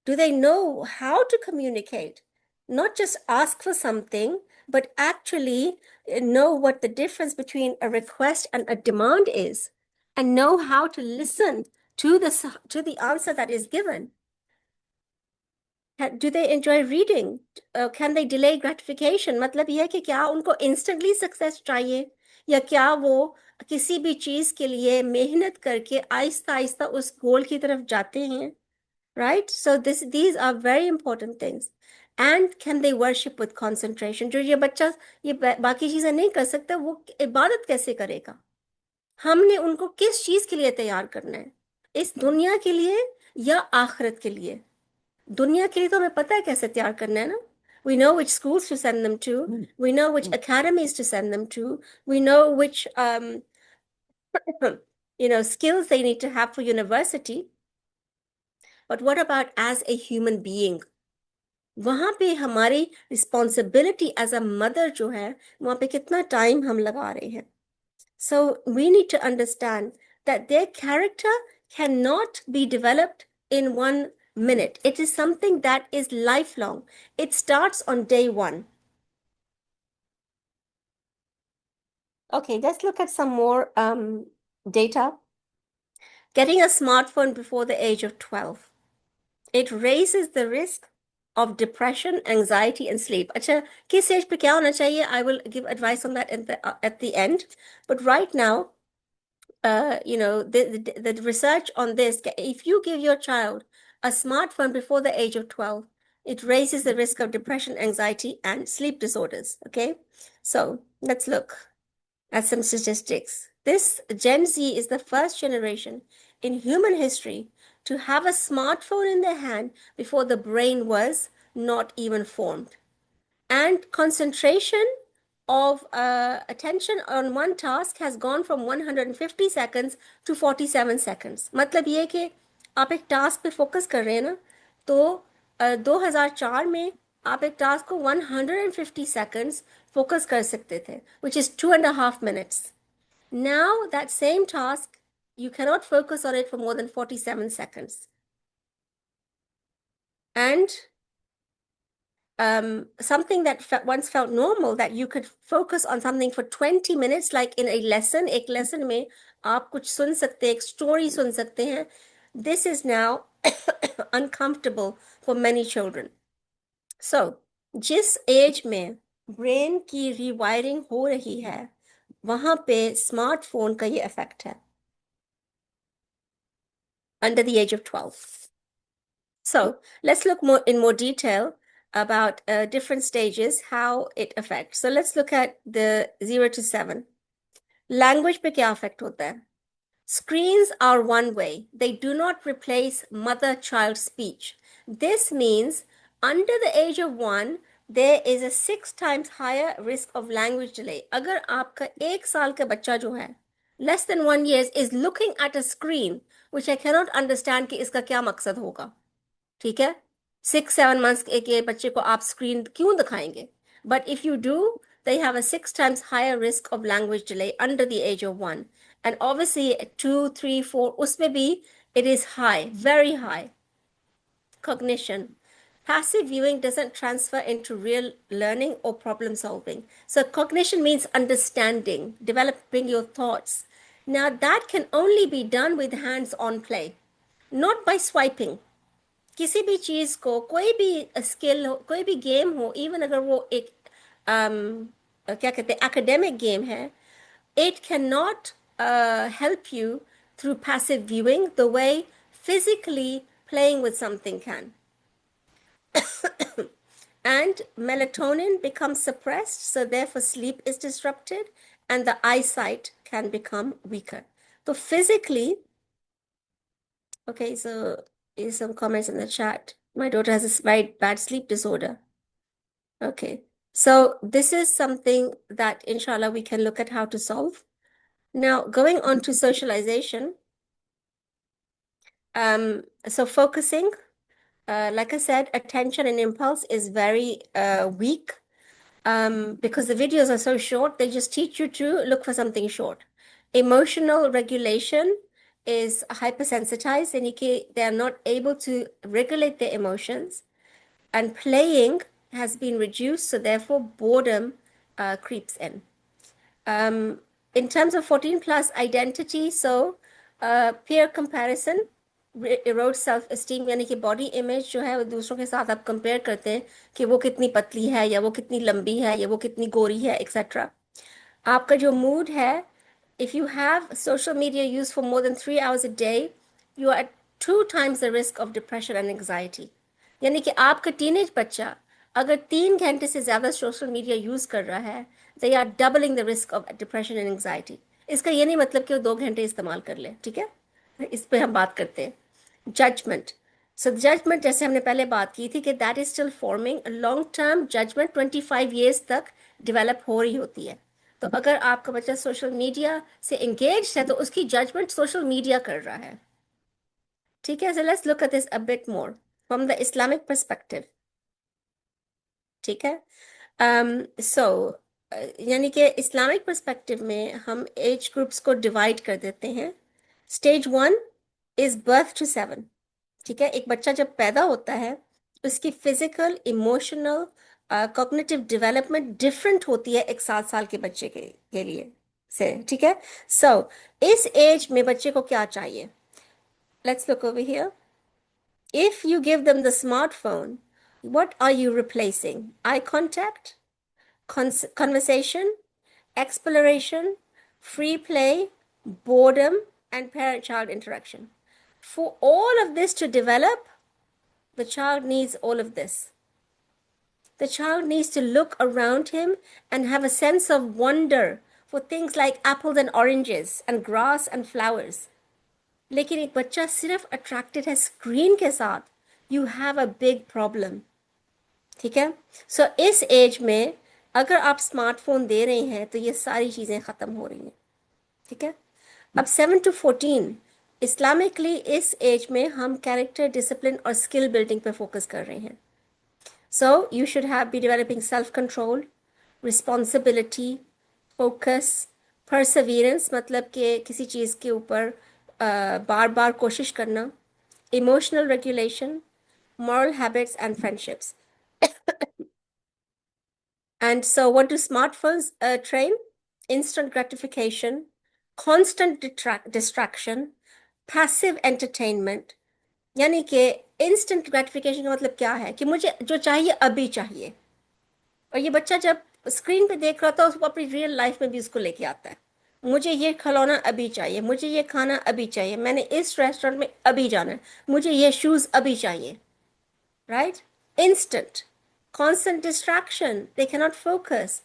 Do they know how to communicate? Not just ask for something, but actually know what the difference between a request and a demand is, and know how to listen to the answer that is given. Do they enjoy reading? Can they delay gratification? मतलब ये है कि क्या उनको instantly success चाहिए, या क्या वो किसी भी चीज के लिए मेहनत करके आहिस्ता आहिस्ता उस गोल की तरफ जाते हैं, right? So these are very important things. And can they worship with concentration? जो ये बच्चा ये बाकी चीजें नहीं कर सकता, वो इबादत कैसे करेगा? हमने उनको किस चीज के लिए तैयार करना है, इस दुनिया के लिए या आखिरत के लिए? दुनिया के लिए तो हमें पता है कैसे तैयार करना है ना. We know which schools to send them to. We know which academies to send them to. We know which skills they need to have for university. But what about as a human being? वहां पे हमारी रिस्पॉन्सिबिलिटी एज अ मदर जो है, वहां पे कितना टाइम हम लगा रहे हैं. So we need to understand that their character cannot be developed in 1 minute. It is something that is lifelong. It starts on day one. Okay, let's look at some more data. Getting a smartphone before the age of 12. It raises the risk of depression, anxiety, and sleep. Acha, किस age पे क्या होना चाहिए? I will give advice on that at the end. But right now, the research on this, if you give your child a smartphone before the age of 12, it raises the risk of depression, anxiety, and sleep disorders. Okay, so let's look at some statistics. This Gen Z is the first generation in human history to have a smartphone in their hand before the brain was not even formed. And concentration of attention on one task has gone from 150 seconds to 47 seconds. मतलब ये कि आप एक टास्क पे फोकस कर रहे हैं ना, तो 2004 में आप एक टास्क को 150 seconds फोकस कर सकते थे, which is 2.5 minutes. Now that same task, you cannot focus on it for more than 47 seconds. And something that once felt normal, that you could focus on something for 20 minutes, like in a lesson, एक lesson में आप कुछ सुन सकते हैं, एक story सुन सकते हैं. This is now uncomfortable for many children. So, जिस age में brain की rewiring हो रही है, वहां पे smartphone का ये effect है. Under the age of 12. So let's look in more detail about different stages, how it affects. So let's look at the 0 to 7. Language पे क्या affect होता है? Screens are one way. They do not replace mother-child speech. This means under the age of 1, there is a 6 times higher risk of language delay. अगर आपका 1 साल का बच्चा जो है, less than 1 year, is looking at a screen, which I cannot understand कि इसका क्या मकसद होगा. ठीक है, 6-7 months के बच्चे को आप स्क्रीन क्यों दिखाएंगे? But if you do, they have a 6 times higher risk of language delay under the age of 1. And obviously 2, 3, 4, उसमें भी it is high, very high. Cognition. Passive viewing doesn't transfer into real learning or problem solving. So cognition means understanding, developing your thoughts. Now that can only be done with hands-on play, not by swiping. किसी भी चीज को, कोई भी स्किल हो, कोई भी गेम हो, इवन अगर वो एक क्या कहते हैं एकेडमिक गेम है, it cannot help you through passive viewing the way physically playing with something can. And melatonin becomes suppressed, so therefore sleep is disrupted and the eyesight can become weaker. So physically, okay, so here's some comments in the chat. My daughter has a very bad sleep disorder. Okay, so this is something that inshallah we can look at how to solve. Now, going on to socialization. So focusing, like I said, attention and impulse is very weak because the videos are so short. They just teach you to look for something short. Emotional regulation is hypersensitized, and they are not able to regulate their emotions. And playing has been reduced, so therefore boredom creeps in. In terms of 14 plus identity, so peer comparison erodes self-esteem, यानी कि बॉडी इमेज जो है वो दूसरों के साथ आप कंपेयर करते हैं कि वो कितनी पतली है या वो कितनी लंबी है या वो कितनी गोरी है एक्सेट्रा. आपका जो मूड है, if you have social media use for more than 3 hours a day, you are at 2 times the risk of depression and anxiety. यानी कि आपका टीनेज बच्चा अगर 3 घंटे से ज़्यादा सोशल मीडिया यूज़ कर रहा है, they are doubling the risk of depression and anxiety. इसका ये नहीं मतलब कि वो 2 घंटे इस्तेमाल कर ले, ठीक है? इस पे हम बात करते हैं. Judgment. सो जजमेंट जैसे हमने पहले बात की थी कि that is still forming, long term judgment 25 years तक डेवलप हो रही होती है। तो अगर आपका बच्चा सोशल मीडिया से एंगेज है तो उसकी जजमेंट सोशल मीडिया कर रहा है। ठीक है, so let's look at this a bit more from the Islamic perspective. ठीक है, सो यानी कि इस्लामिक पर्सपेक्टिव में हम एज ग्रुप्स को डिवाइड कर देते हैं। Stage 1 is birth to 7। ठीक है, एक बच्चा जब पैदा होता है उसकी physical, emotional, cognitive development different होती है एक 7 साल के बच्चे के लिए से। ठीक है, सो इस एज में बच्चे को क्या चाहिए? Let's look over here. If you give them the smartphone, what are you replacing? Eye contact, conversation, exploration, free play, boredom, and parent child interaction. For all of this to develop, the child needs all of this. The child needs to look around him and have a sense of wonder for things like apples and oranges and grass and flowers. लेकिन एक बच्चा सिर्फ अट्रैक्टेड है स्क्रीन के साथ, you have a big problem. ठीक है, सो इस एज में अगर आप स्मार्टफोन दे रहे हैं तो ये सारी चीज़ें ख़त्म हो रही हैं। ठीक है, अब 7 to 14 इस्लामिकली इस एज में हम कैरेक्टर, डिसिप्लिन और स्किल बिल्डिंग पे फोकस कर रहे हैं। So you should have be developing self control, responsibility, focus, perseverance, मतलब कि किसी चीज़ के ऊपर बार बार कोशिश करना, emotional regulation, moral habits and friendships. And so what do smartphones train? Instant gratification, constant distraction, passive entertainment. यानी कि instant gratification का मतलब क्या है कि मुझे जो चाहिए अभी चाहिए, और ये बच्चा जब स्क्रीन पे देख रहा था उसको अपनी रियल लाइफ में भी उसको लेके आता है। मुझे ये खिलौना अभी चाहिए, मुझे ये खाना अभी चाहिए, मैंने इस रेस्टोरेंट में अभी जाना है, मुझे ये शूज अभी चाहिए। Right? Instant, constant distraction, they cannot focus,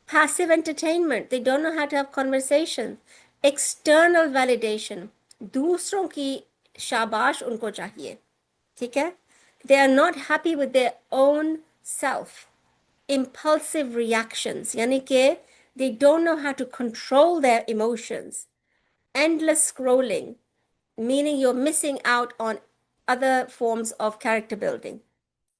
passive entertainment, they don't know how to have conversation, external validation, दूसरों की शाबाश उनको चाहिए। ठीक है, they are not happy with their own self, impulsive reactions, यानी कि they don't know how to control their emotions, endless scrolling, meaning you're missing out on other forms of character building,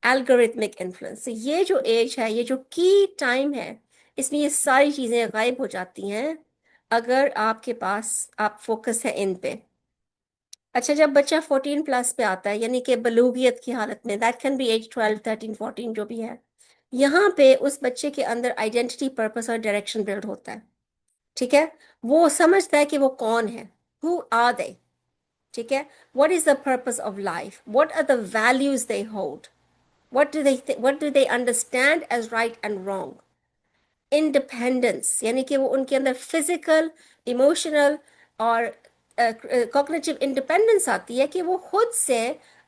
algorithmic influence. तो ये जो एज है, ये जो की टाइम है, इसमें ये सारी चीज़ें गायब हो जाती हैं अगर आपके पास आप फोकस है इन पे। अच्छा, जब बच्चा 14 प्लस पे आता है यानी कि बलूगियत की हालत में, दैट कैन बी एज 12, 13, 14 जो भी है, यहाँ पे उस बच्चे के अंदर आइडेंटिटी, पर्पस और डायरेक्शन बिल्ड होता है। ठीक है, वो समझता है कि वो कौन है, हु आर दे। ठीक है, what is the purpose of life, what are the values they hold, what do they understand as right and wrong? Independence, यानी कि वो उनके अंदर फिजिकल, इमोशनल और कॉग्निटिव इंडिपेंडेंस आती है कि वो खुद से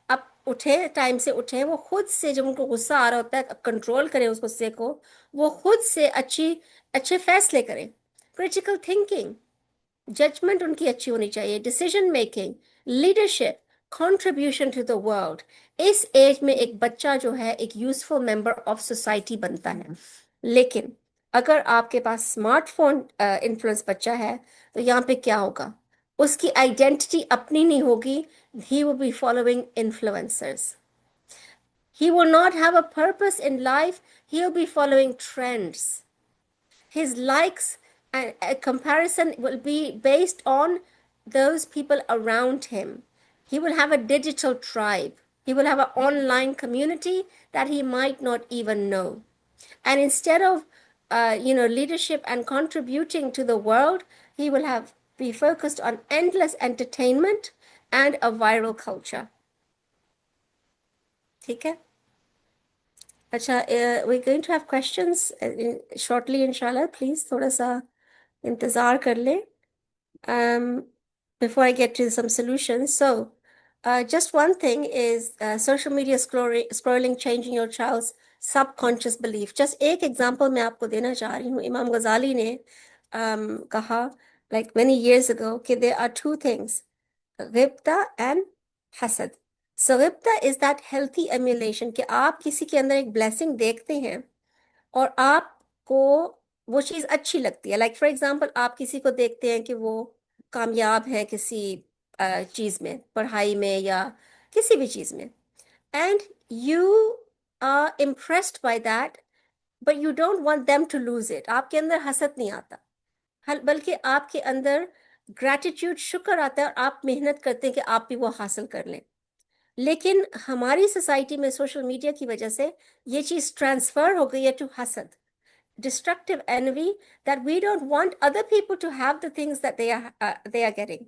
अब उठे, टाइम से उठे, वो खुद से जब उनको गुस्सा आ रहा होता है कंट्रोल करें उस गुस्से को, वो खुद से अच्छे फैसले करें, क्रिटिकल थिंकिंग, जजमेंट उनकी अच्छी होनी चाहिए, decision making, leadership, contribution to the world. इस एज में एक बच्चा जो है एक यूजफुल मेंबर ऑफ सोसाइटी बनता है। लेकिन अगर आपके पास स्मार्टफोन इन्फ्लुएंस बच्चा है तो यहाँ पे क्या होगा? उसकी आइडेंटिटी अपनी नहीं होगी, he will be following influencers, he will not have a purpose in life, he'll be following trends, his likes and a comparison will be based on those people around him. He will have a digital tribe. He will have an online community that he might not even know. And instead of leadership and contributing to the world, he will have be focused on endless entertainment and a viral culture. ठीक है, अच्छा, we're going to have questions shortly inshallah, please थोड़ा सा इंतज़ार कर लें before I get to some solutions. So just one thing is social media scrolling changing your child's subconscious belief. Just एक example मैं आपको देना चाह रही हूँ। इमाम गजाली ने कहा like many years ago कि there are two things, ghibta and hasad. सुगुप्ता इज दैट हेल्थी एम्यूलेशन कि आप किसी के अंदर एक ब्लेसिंग देखते हैं और आपको वो चीज अच्छी लगती है। लाइक फॉर एग्जांपल, आप किसी को देखते हैं कि वो कामयाब है किसी चीज में, पढ़ाई में या किसी भी चीज में, and you are impressed by that, but you don't want them to lose it. आपके अंदर हसद नहीं आता, बल्कि आपके अंदर ग्रैटिट्यूड, शुक्र आता है, और आप मेहनत करते हैं कि आप भी वो हासिल कर लें। लेकिन हमारी सोसाइटी में सोशल मीडिया की वजह से ये चीज ट्रांसफर हो गई है टू हसद, destructive envy, that we don't want other people to have the things that they are getting.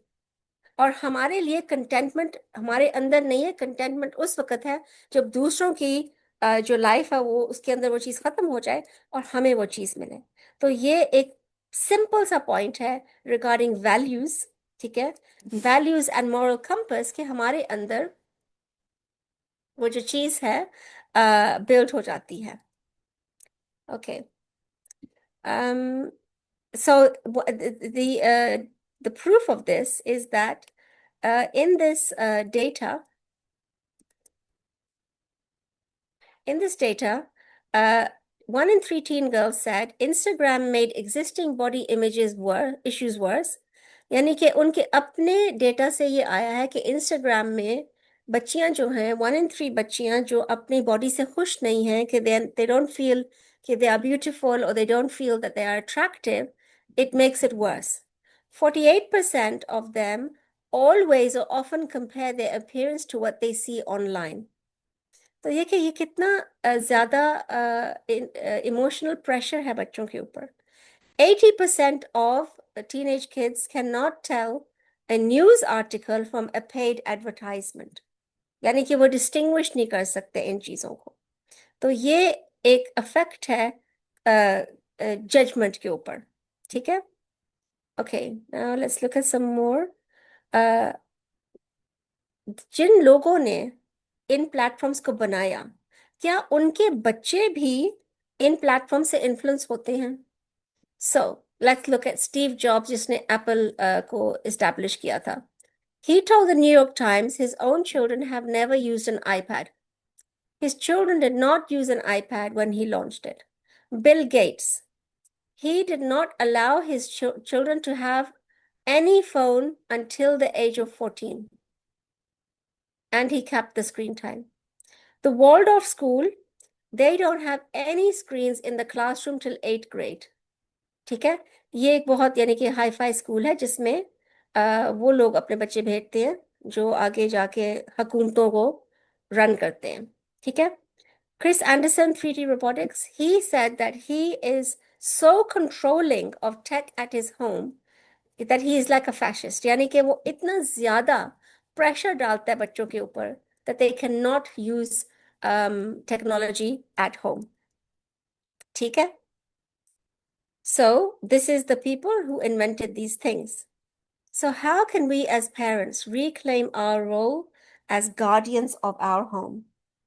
और हमारे लिए कंटेंटमेंट हमारे अंदर नहीं है। कंटेंटमेंट उस वक्त है जब दूसरों की जो लाइफ है वो उसके अंदर वो चीज़ खत्म हो जाए और हमें वो चीज़ मिले। तो ये एक सिंपल सा पॉइंट है रिगार्डिंग वैल्यूज, ठीक है, वैल्यूज एंड मॉरल कंपास, के हमारे अंदर वो जो चीज़ है बिल्ड हो जाती है। Okay, so the proof of this is that in this data, uh, 1 in 3 teen girls said Instagram made existing body issues worse. यानी कि उनके अपने डेटा से ये आया है कि इंस्टाग्राम में बच्चियां जो हैं, 1 in 3 बच्चियां जो अपनी बॉडी से खुश नहीं हैं, कि they don't feel कि they are beautiful or they don't feel that they are attractive, it makes it worse. 48% of them always or often compare their appearance to what they see online. तो ये कि ये कितना ज्यादा इमोशनल प्रेशर है बच्चों के ऊपर। 80% of teenage kids cannot tell a news article from a paid advertisement, यानी कि वो डिस्टिंग्विश नहीं कर सकते इन चीजों को। तो ये एक इफेक्ट है जजमेंट के ऊपर, ठीक है। Okay, now let's look at some more. जिन लोगों ने इन प्लेटफॉर्म्स को बनाया, क्या उनके बच्चे भी इन प्लेटफॉर्म से इन्फ्लुएंस होते हैं? So let's look eight Steve jobs, जिसने एप्पल को एस्टैब्लिश किया था। He told the New York Times his own children have never used an iPad. His children did not use an iPad when he launched it. Bill Gates, he did not allow his children to have any phone until the age of 14, and he kept the screen time. The Waldorf School, they don't have any screens in the classroom till 8th grade. ठीक है, ये एक बहुत यानी कि हाई फाई स्कूल है जिसमें वो लोग अपने बच्चे भेजते हैं जो आगे जाके हुकूमतों को रन करते हैं, ठीक है। Chris Anderson, 3D Robotics, he said that he is so controlling of tech at his home that he is like a fascist, यानी कि वो इतना ज्यादा प्रेशर डालता है बच्चों के ऊपर that they cannot use technology at home, ठीक है। So this is the people who invented these things. So how can we as parents reclaim our role as guardians of our home?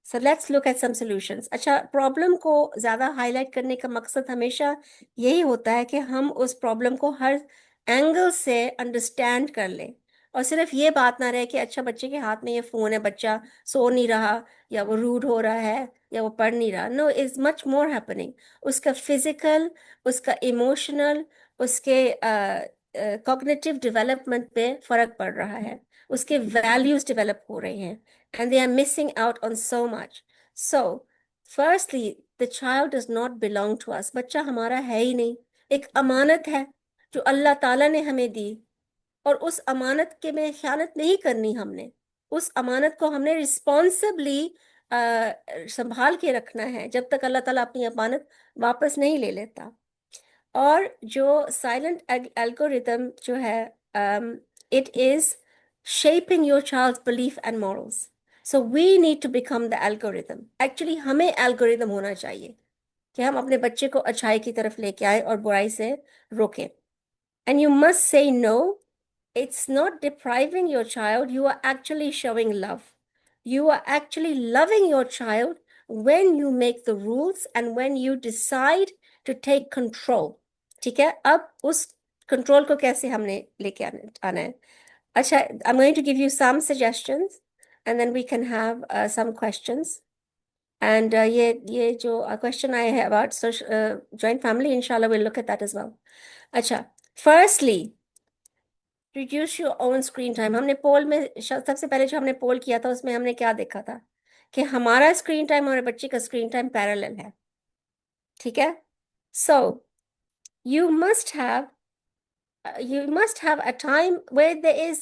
So let's look at some solutions. अच्छा, प्रॉब्लम को ज़्यादा हाईलाइट करने का मकसद हमेशा यही होता है कि हम उस प्रॉब्लम को हर एंगल से अंडरस्टैंड कर लें, और सिर्फ ये बात ना रहे कि अच्छा बच्चे के हाथ में ये फ़ोन है, बच्चा सो नहीं रहा, या वो रूड हो रहा है, या वो पढ़ नहीं रहा। No, is much more happening. उसका फिजिकल, उसका इमोशनल, उसके कॉग्निटिव डेवलपमेंट पे फर्क पड़ रहा है, उसके वैल्यूज डेवलप हो रहे हैं, and they are missing out on so much. So firstly, the child does not belong to us. बच्चा हमारा है ही नहीं, एक अमानत है जो अल्लाह ताला ने हमें दी, और उस अमानत के में ख्यानत नहीं करनी हमने। उस अमानत को हमने रिस्पॉन्सिबली संभाल के रखना है जब तक अल्लाह ताला अपनी अमानत वापस नहीं ले लेता। और जो साइलेंट एल्गोरिदम जो है, it is shaping your child's belief and morals. So we need to become the algorithm. Actually हमें एल्गोरिदम होना चाहिए कि हम अपने बच्चे को अच्छाई की तरफ लेके आए और बुराई से रोकें। And you must say no. It's not depriving your child, you are actually showing love. You are actually loving your child when you make the rules and when you decide to take control. ठीक है, अब उस कंट्रोल को कैसे हमने लेके आना है? अच्छा, I'm going to give you some suggestions, and then we can have some questions. And ये जो question I have about social joint family, inshallah we'll look at that as well. अच्छा, firstly, reduce your own screen time. हमने पोल में सबसे पहले जो हमने पोल किया था उसमें हमने क्या देखा था कि हमारा स्क्रीन टाइम और बच्चे का स्क्रीन टाइम पैरेलल है, ठीक है? So you must have a time where there is,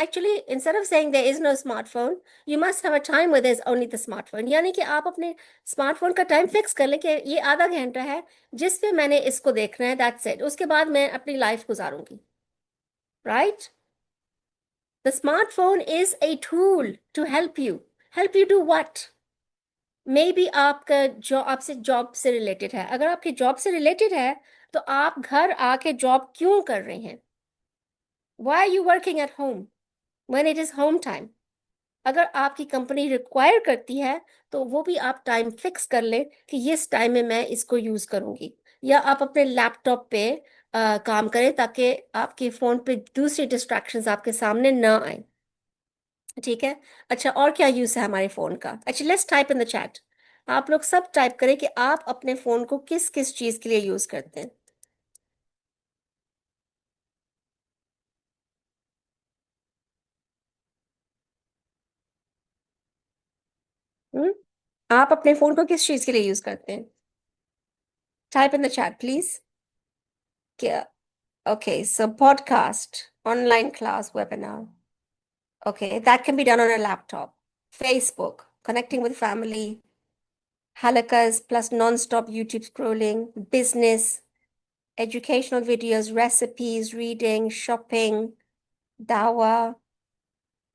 actually instead of saying there is no smartphone, you must have a time where there's only the smartphone. यानी कि आप अपने स्मार्टफोन का टाइम फिक्स कर लें कि ये आधा घंटा है जिस पे मैंने इसको देखना है, दैट्स इट, उसके बाद मैं अपनी लाइफ गुजारूंगी, right? The smartphone is a tool to help you do what? May be आपका जॉब, आपसे जॉब से रिलेटेड है, अगर आपके जॉब से रिलेटेड है तो आप घर आके जॉब क्यों कर रहे हैं? Why are you working at home when it is home time? अगर आपकी कंपनी रिक्वायर करती है तो वो भी आप टाइम फिक्स कर ले कि इस टाइम में मैं इसको यूज करूंगी, या आप अपने लैपटॉप पे काम करें ताकि आपके फोन पे दूसरी डिस्ट्रैक्शंस आपके सामने ना आए, ठीक है? अच्छा, और क्या यूज है हमारे फोन का? अच्छा, let's type in the chat, आप लोग सब टाइप करें कि आप अपने फोन को किस किस चीज के लिए यूज करते हैं। हम्म? आप अपने फोन को किस चीज के लिए यूज करते हैं? Type in the chat please. क्या? Okay, so podcast, online class, webinar, okay, that can be done on a laptop. Facebook, connecting with family, halakas plus non-stop YouTube scrolling, business, educational videos, recipes, reading, shopping, dawa,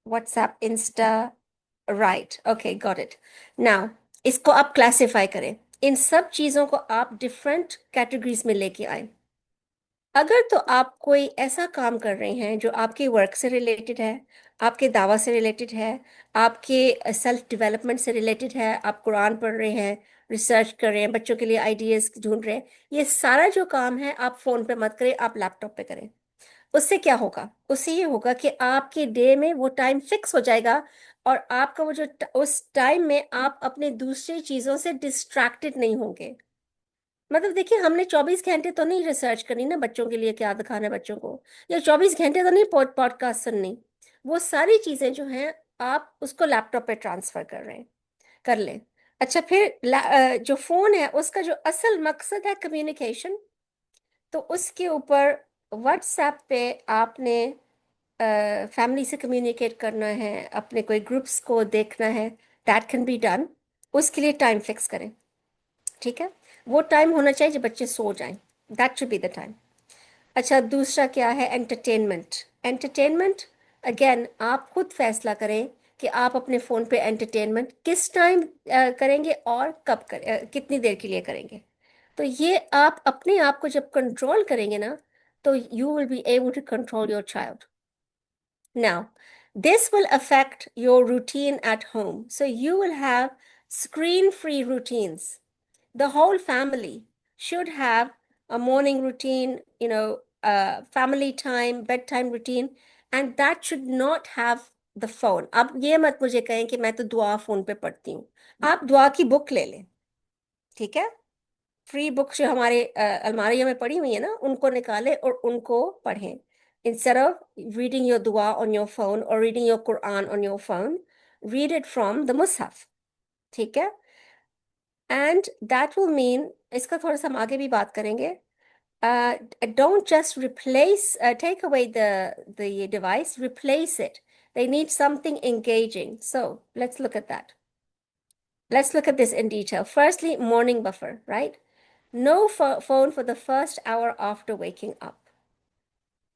WhatsApp, Insta. Right, okay, got it. Now, इसको आप क्लासिफाई करें, इन सब चीजों को आप डिफरेंट कैटेगरीज में लेके आए। अगर तो आप कोई ऐसा काम कर रहे हैं जो आपके वर्क से रिलेटेड है, आपके दावा से रिलेटेड है, आपके सेल्फ डेवलपमेंट से रिलेटेड है, आप कुरान पढ़ रहे हैं, रिसर्च कर रहे हैं, बच्चों के लिए आइडियाज ढूंढ रहे हैं, ये सारा जो काम है आप फोन पे मत करें, आप लैपटॉप पे करें। उससे क्या होगा? उससे ये होगा कि आपके डे में वो टाइम फिक्स हो जाएगा, और आपका वो जो उस टाइम में आप अपने दूसरी चीजों से डिस्ट्रैक्टेड नहीं होंगे। मतलब देखिए, हमने 24 घंटे तो नहीं रिसर्च करनी ना बच्चों के लिए क्या दिखाना है बच्चों को, या 24 घंटे तो नहीं पॉडकास्ट सुननी। वो सारी चीजें जो हैं आप उसको लैपटॉप पे ट्रांसफर कर रहे हैं, कर लें। अच्छा, फिर जो फोन है उसका जो असल मकसद है कम्युनिकेशन, तो उसके ऊपर व्हाट्सएप पे आपने फैमिली से कम्युनिकेट करना है, अपने कोई ग्रुप्स को देखना है, दैट कैन बी डन। उसके लिए टाइम फिक्स करें, ठीक है? वो टाइम होना चाहिए जब बच्चे सो जाएं, that should be the time. अच्छा, दूसरा क्या है? एंटरटेनमेंट। एंटरटेनमेंट, अगेन आप खुद फैसला करें कि आप अपने फ़ोन पे एंटरटेनमेंट किस टाइम करेंगे और कब कितनी देर के लिए करेंगे। तो ये आप अपने आप को जब कंट्रोल करेंगे ना, तो you will be able to control your child. Now, this will affect your routine at home. So you will have screen-free routines. The whole family should have a morning routine, family time, bedtime routine, and that should not have the phone. अब ये मत मुझे कहें कि मैं तो दुआ फोन पे पढ़ती हूँ। आप दुआ की बुक ले लें, ठीक है? फ्री बुक्स जो हमारे अलमारियों में पड़ी हुई है ना, उनको निकालें और उनको पढ़ें। Instead of reading your dua on your phone or reading your Quran on your phone, read it from the Mus'haf, ठीक है? And that will mean, इसका थोड़ा सा हम आगे भी बात करेंगे, don't just take away the device, replace it. They need something engaging. So let's look at that. Let's look at this in detail. Firstly, morning buffer, right? No phone for the first hour after waking up.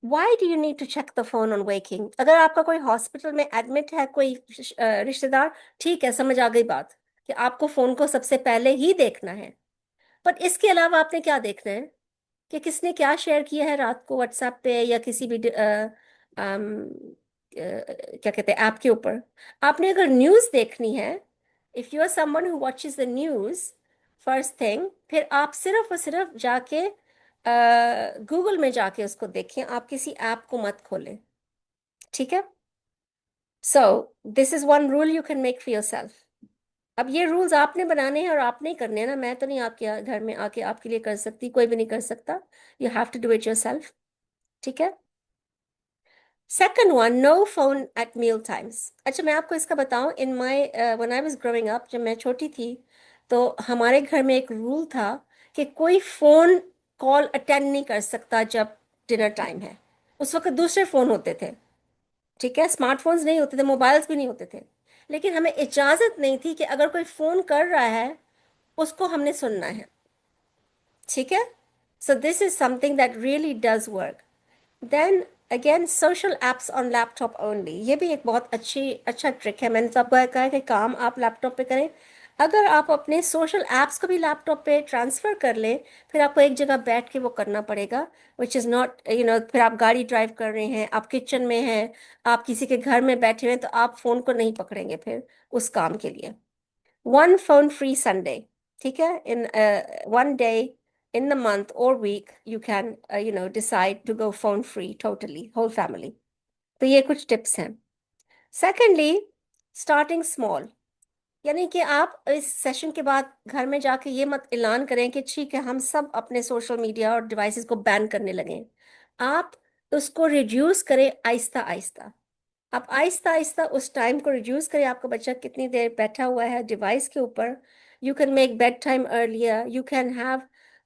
Why do you need to check the phone on waking? अगर आपका कोई हॉस्पिटल में एडमिट है, कोई रिश्तेदार, ठीक है, समझ आ गई बात कि आपको फोन को सबसे पहले ही देखना है। पर इसके अलावा आपने क्या देखना है कि किसने क्या शेयर किया है रात को व्हाट्सएप पे या किसी भी क्या कहते हैं ऐप के ऊपर। आपने अगर न्यूज़ देखनी है, if you are someone who watches the news first thing, फिर आप सिर्फ और सिर्फ जाके गूगल में जाके उसको देखें, आप किसी ऐप को मत खोलें, ठीक है? So this is one rule you can make for yourself. अब ये रूल्स आपने बनाने हैं और आपने ही करने हैं ना, मैं तो नहीं आपके घर में आके आपके लिए कर सकती, कोई भी नहीं कर सकता। You have to do it yourself. ठीक है। Second one, no phone at meal times. अच्छा, मैं आपको इसका बताऊं, in my when I was growing up, जब मैं छोटी थी, तो हमारे घर में एक रूल था कि कोई फोन कॉल अटेंड नहीं कर सकता जब डिनर टाइम है। उस वक्त दूसरे फोन होते थे। ठीक है, स्मार्टफोन्स नहीं होते थे, मोबाइल्स भी नहीं होते थे। लेकिन हमें इजाजत नहीं थी कि अगर कोई फोन कर रहा है उसको हमने सुनना है। ठीक है। So this is something that really does work. Then again, social apps on laptop only, ये भी एक बहुत अच्छा ट्रिक है। मैंने तो आपको कहा है कि काम आप लैपटॉप पे करें। अगर आप अपने सोशल एप्स को भी लैपटॉप पे ट्रांसफर कर लें, फिर आपको एक जगह बैठ के वो करना पड़ेगा, विच इज़ नॉट, फिर आप गाड़ी ड्राइव कर रहे हैं, आप किचन में हैं, आप किसी के घर में बैठे हुए हैं, तो आप फोन को नहीं पकड़ेंगे फिर उस काम के लिए। One phone free Sunday. ठीक है, in one day in the month or week you can decide to go phone free totally, whole family. तो ये कुछ टिप्स हैं। सेकेंडली, स्टार्टिंग स्मॉल, यानी कि आप इस सेशन के बाद घर में जाके ये मत ऐलान करें कि ठीक है हम सब अपने सोशल मीडिया और डिवाइसेस को बैन करने लगे। आप उसको रिड्यूस करें आहिस्ता आहिस्ता। आप आहिस्ता आहिस्ता उस टाइम को रिड्यूस करें। आपका बच्चा कितनी देर बैठा हुआ है डिवाइस के ऊपर, you can make bed time earlier, you can have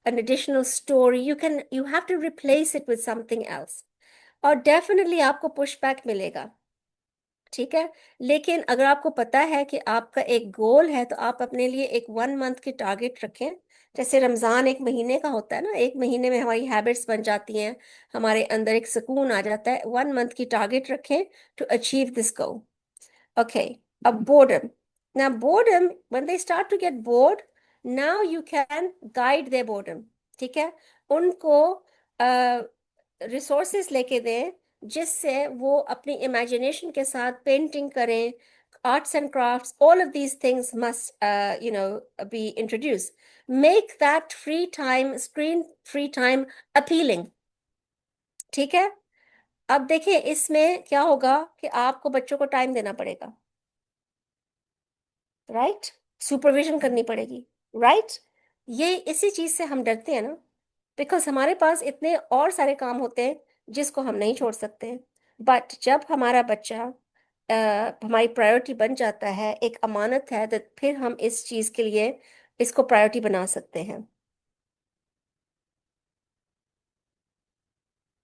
an additional story, you have to replace it with something else, और डेफिनेटली आपको पुश बैक मिलेगा। ठीक है। लेकिन अगर आपको पता है कि आपका एक गोल है, तो आप अपने लिए एक 1 मंथ की टारगेट रखें। जैसे रमज़ान एक महीने का होता है ना, एक महीने में हमारी हैबिट्स बन जाती हैं, हमारे अंदर एक सुकून आ जाता है। 1 मंथ की टारगेट रखें to achieve this goal. Okay. अब boredom, now boredom, when they start to get bored, now you can guide their boredom। ठीक है। उनको रिसोर्सेस लेके दें जिससे वो अपनी इमेजिनेशन के साथ पेंटिंग करें, arts and crafts, all of these things must be introduce. Make that free time, screen free time, appealing. ठीक है। अब देखिए इसमें क्या होगा कि आपको बच्चों को टाइम देना पड़ेगा, राइट, सुपरविजन करनी पड़ेगी, राइट। ये इसी चीज से हम डरते हैं ना, बिकॉज हमारे पास इतने और सारे काम होते हैं जिसको हम नहीं छोड़ सकते। बट जब हमारा बच्चा हमारी प्रायोरिटी बन जाता है, एक अमानत है, तो फिर हम इस चीज के लिए इसको प्रायोरिटी बना सकते हैं।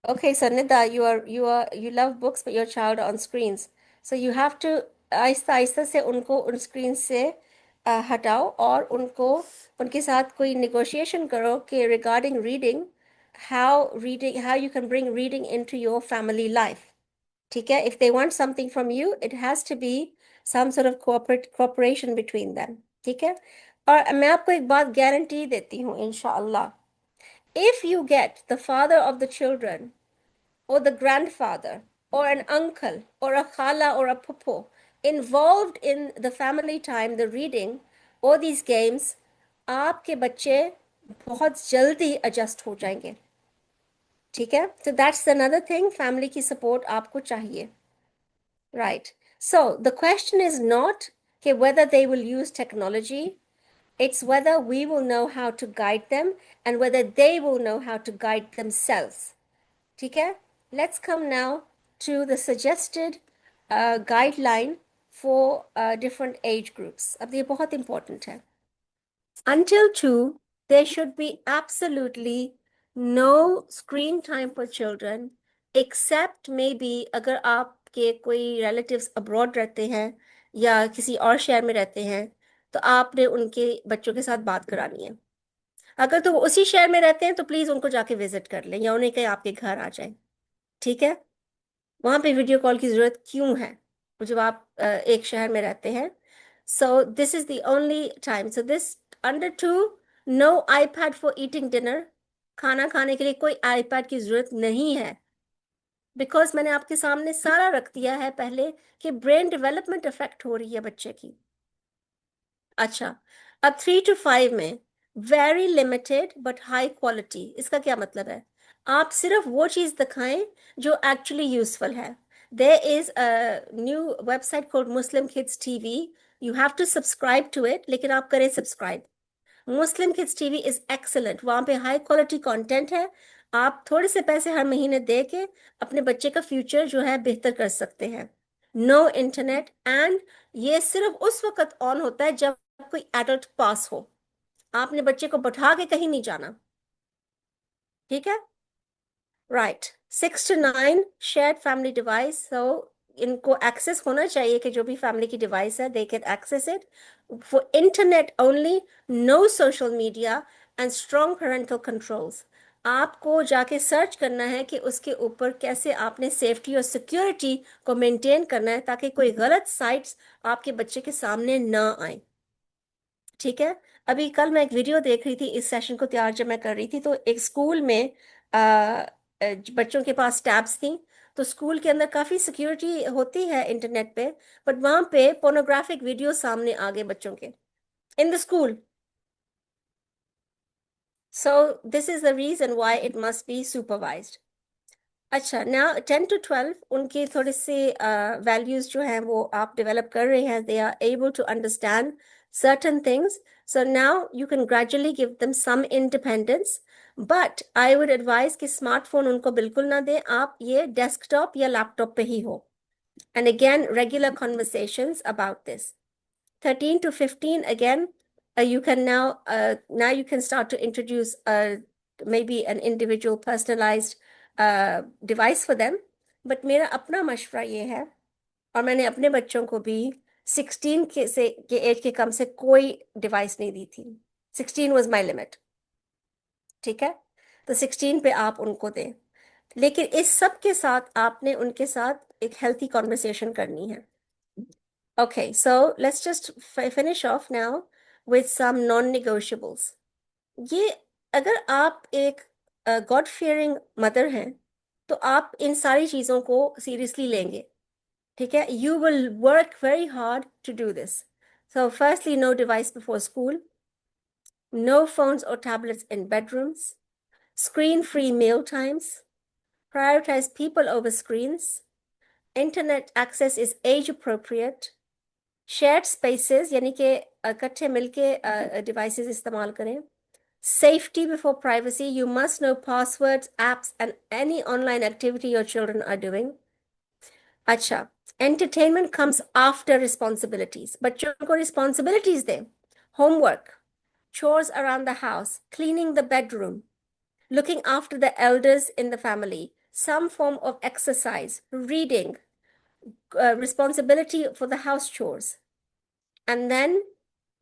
Okay, Sanida, you love books, but your child on screens. So you have to Aahista Aahista से उनको उन स्क्रीन से हटाओ, और उनको उनके साथ कोई negotiation करो कि regarding reading, how you can bring reading into your family life. ठीक है? If they want something from you, it has to be some sort of cooperation between them. ठीक है? और मैं आपको एक बात गारंटी देती हूँ, इंशाअल्लाह, if you get the father of the children or the grandfather or an uncle or a khala or a pupo involved in the family time, the reading or these games, आपके बच्चे बहुत जल्दी adjust हो जाएंगे। ठीक है। So that's another thing, family की support आपको चाहिए, right? So the question is not whether they will use technology, it's whether we will know how to guide them and whether they will know how to guide themselves. ठीक है। Let's come now to the suggested guideline for different age groups. अब ये बहुत important है। Until 2, there should be absolutely no screen time for children, except maybe अगर आपके कोई relatives abroad रहते हैं या किसी और शहर में रहते हैं, तो आपने उनके बच्चों के साथ बात करानी है। अगर तो वो उसी शहर में रहते हैं तो प्लीज उनको जाके विजिट कर लें, या उन्हें कहीं आपके घर आ जाए। ठीक है। वहां पे वीडियो कॉल की जरूरत क्यों है जब आप एक शहर में रहते हैं। So this is the only time. So this, under 2, no iPad for eating dinner. खाना खाने के लिए कोई आईपैड की जरूरत नहीं है, बिकॉज मैंने आपके सामने सारा रख दिया है पहले कि ब्रेन डेवलपमेंट इफेक्ट हो रही है बच्चे की। अच्छा, अब 3 to 5 में very limited but high quality, इसका क्या मतलब है? आप सिर्फ वो चीज दिखाएं जो एक्चुअली यूजफुल है। there is a new website called Muslim Kids TV. You have to subscribe to it, लेकिन आप करें subscribe. Muslim kids TV is excellent, वहां पे हाई क्वालिटी कंटेंट है. आप थोड़े से पैसे हर महीने दे के अपने बच्चे का फ्यूचर जो है बेहतर कर सकते हैं. नो इंटरनेट, एंड ये सिर्फ उस वक्त ऑन होता है जब कोई एडल्ट पास हो. आपने बच्चे को बैठा के कहीं नहीं जाना. ठीक है. Right. 6 to 9 shared family device. So इनको एक्सेस होना चाहिए कि जो भी फैमिली की डिवाइस है they can access it for internet only. No social media and strong parental controls. आपको जाके सर्च करना है कि उसके ऊपर कैसे आपने सेफ्टी और सिक्योरिटी को मेंटेन करना है ताकि कोई गलत साइट्स आपके बच्चे के सामने ना आए. ठीक है. अभी कल मैं एक वीडियो देख रही थी इस सेशन को तैयार जब मैं कर रही थी, तो एक स्कूल में बच्चों के पास टैब्स थी. तो स्कूल के अंदर काफी सिक्योरिटी होती है इंटरनेट पे, बट वहां पे पोर्नोग्राफिक वीडियो सामने आ गए बच्चों के in the school. So this is the reason why it must be supervised. अच्छा, ना 10 to 12 उनके थोड़े से वैल्यूज जो हैं वो आप डेवलप कर रहे हैं. They are able to understand certain things. So now you can gradually give them some independence. But I would advise कि स्मार्टफोन उनको बिल्कुल ना दें. आप ये डेस्कटॉप या लैपटॉप पे ही हो. And again, regular conversations about this. 13 to 15, again, you can now you can start to introduce maybe an individual personalized device for them. But मेरा अपना मशवरा ये है, और मैंने अपने बच्चों को भी 16 के एज के कम से कोई डिवाइस नहीं दी थी. 16 was my limit. ठीक है. तो 16 पे आप उनको दें, लेकिन इस सब के साथ आपने उनके साथ एक हेल्थी कॉन्वर्सेशन करनी है. Okay, so let's just finish off now with some non-negotiables. ये अगर आप एक गॉड फियरिंग मदर हैं तो आप इन सारी चीजों को सीरियसली लेंगे. ठीक है. You will work very hard to do this. So firstly, no device before school, no phones or tablets in bedrooms, screen-free meal times, prioritize people over screens, internet access is age appropriate, shared spaces यानी कि इकट्ठे मिलके डिवाइसेस इस्तेमाल करें. Safety before privacy. You must know passwords, apps and any online activity your children are doing. अच्छा, एंटरटेनमेंट कम्स आफ्टर रिस्पॉन्सिबिलिटीज. बच्चों को रिस्पॉन्सिबिलिटीज दें. Homework, chores around the house, cleaning the bedroom, looking after the elders in the family, some form of exercise, reading, responsibility for the house chores, and then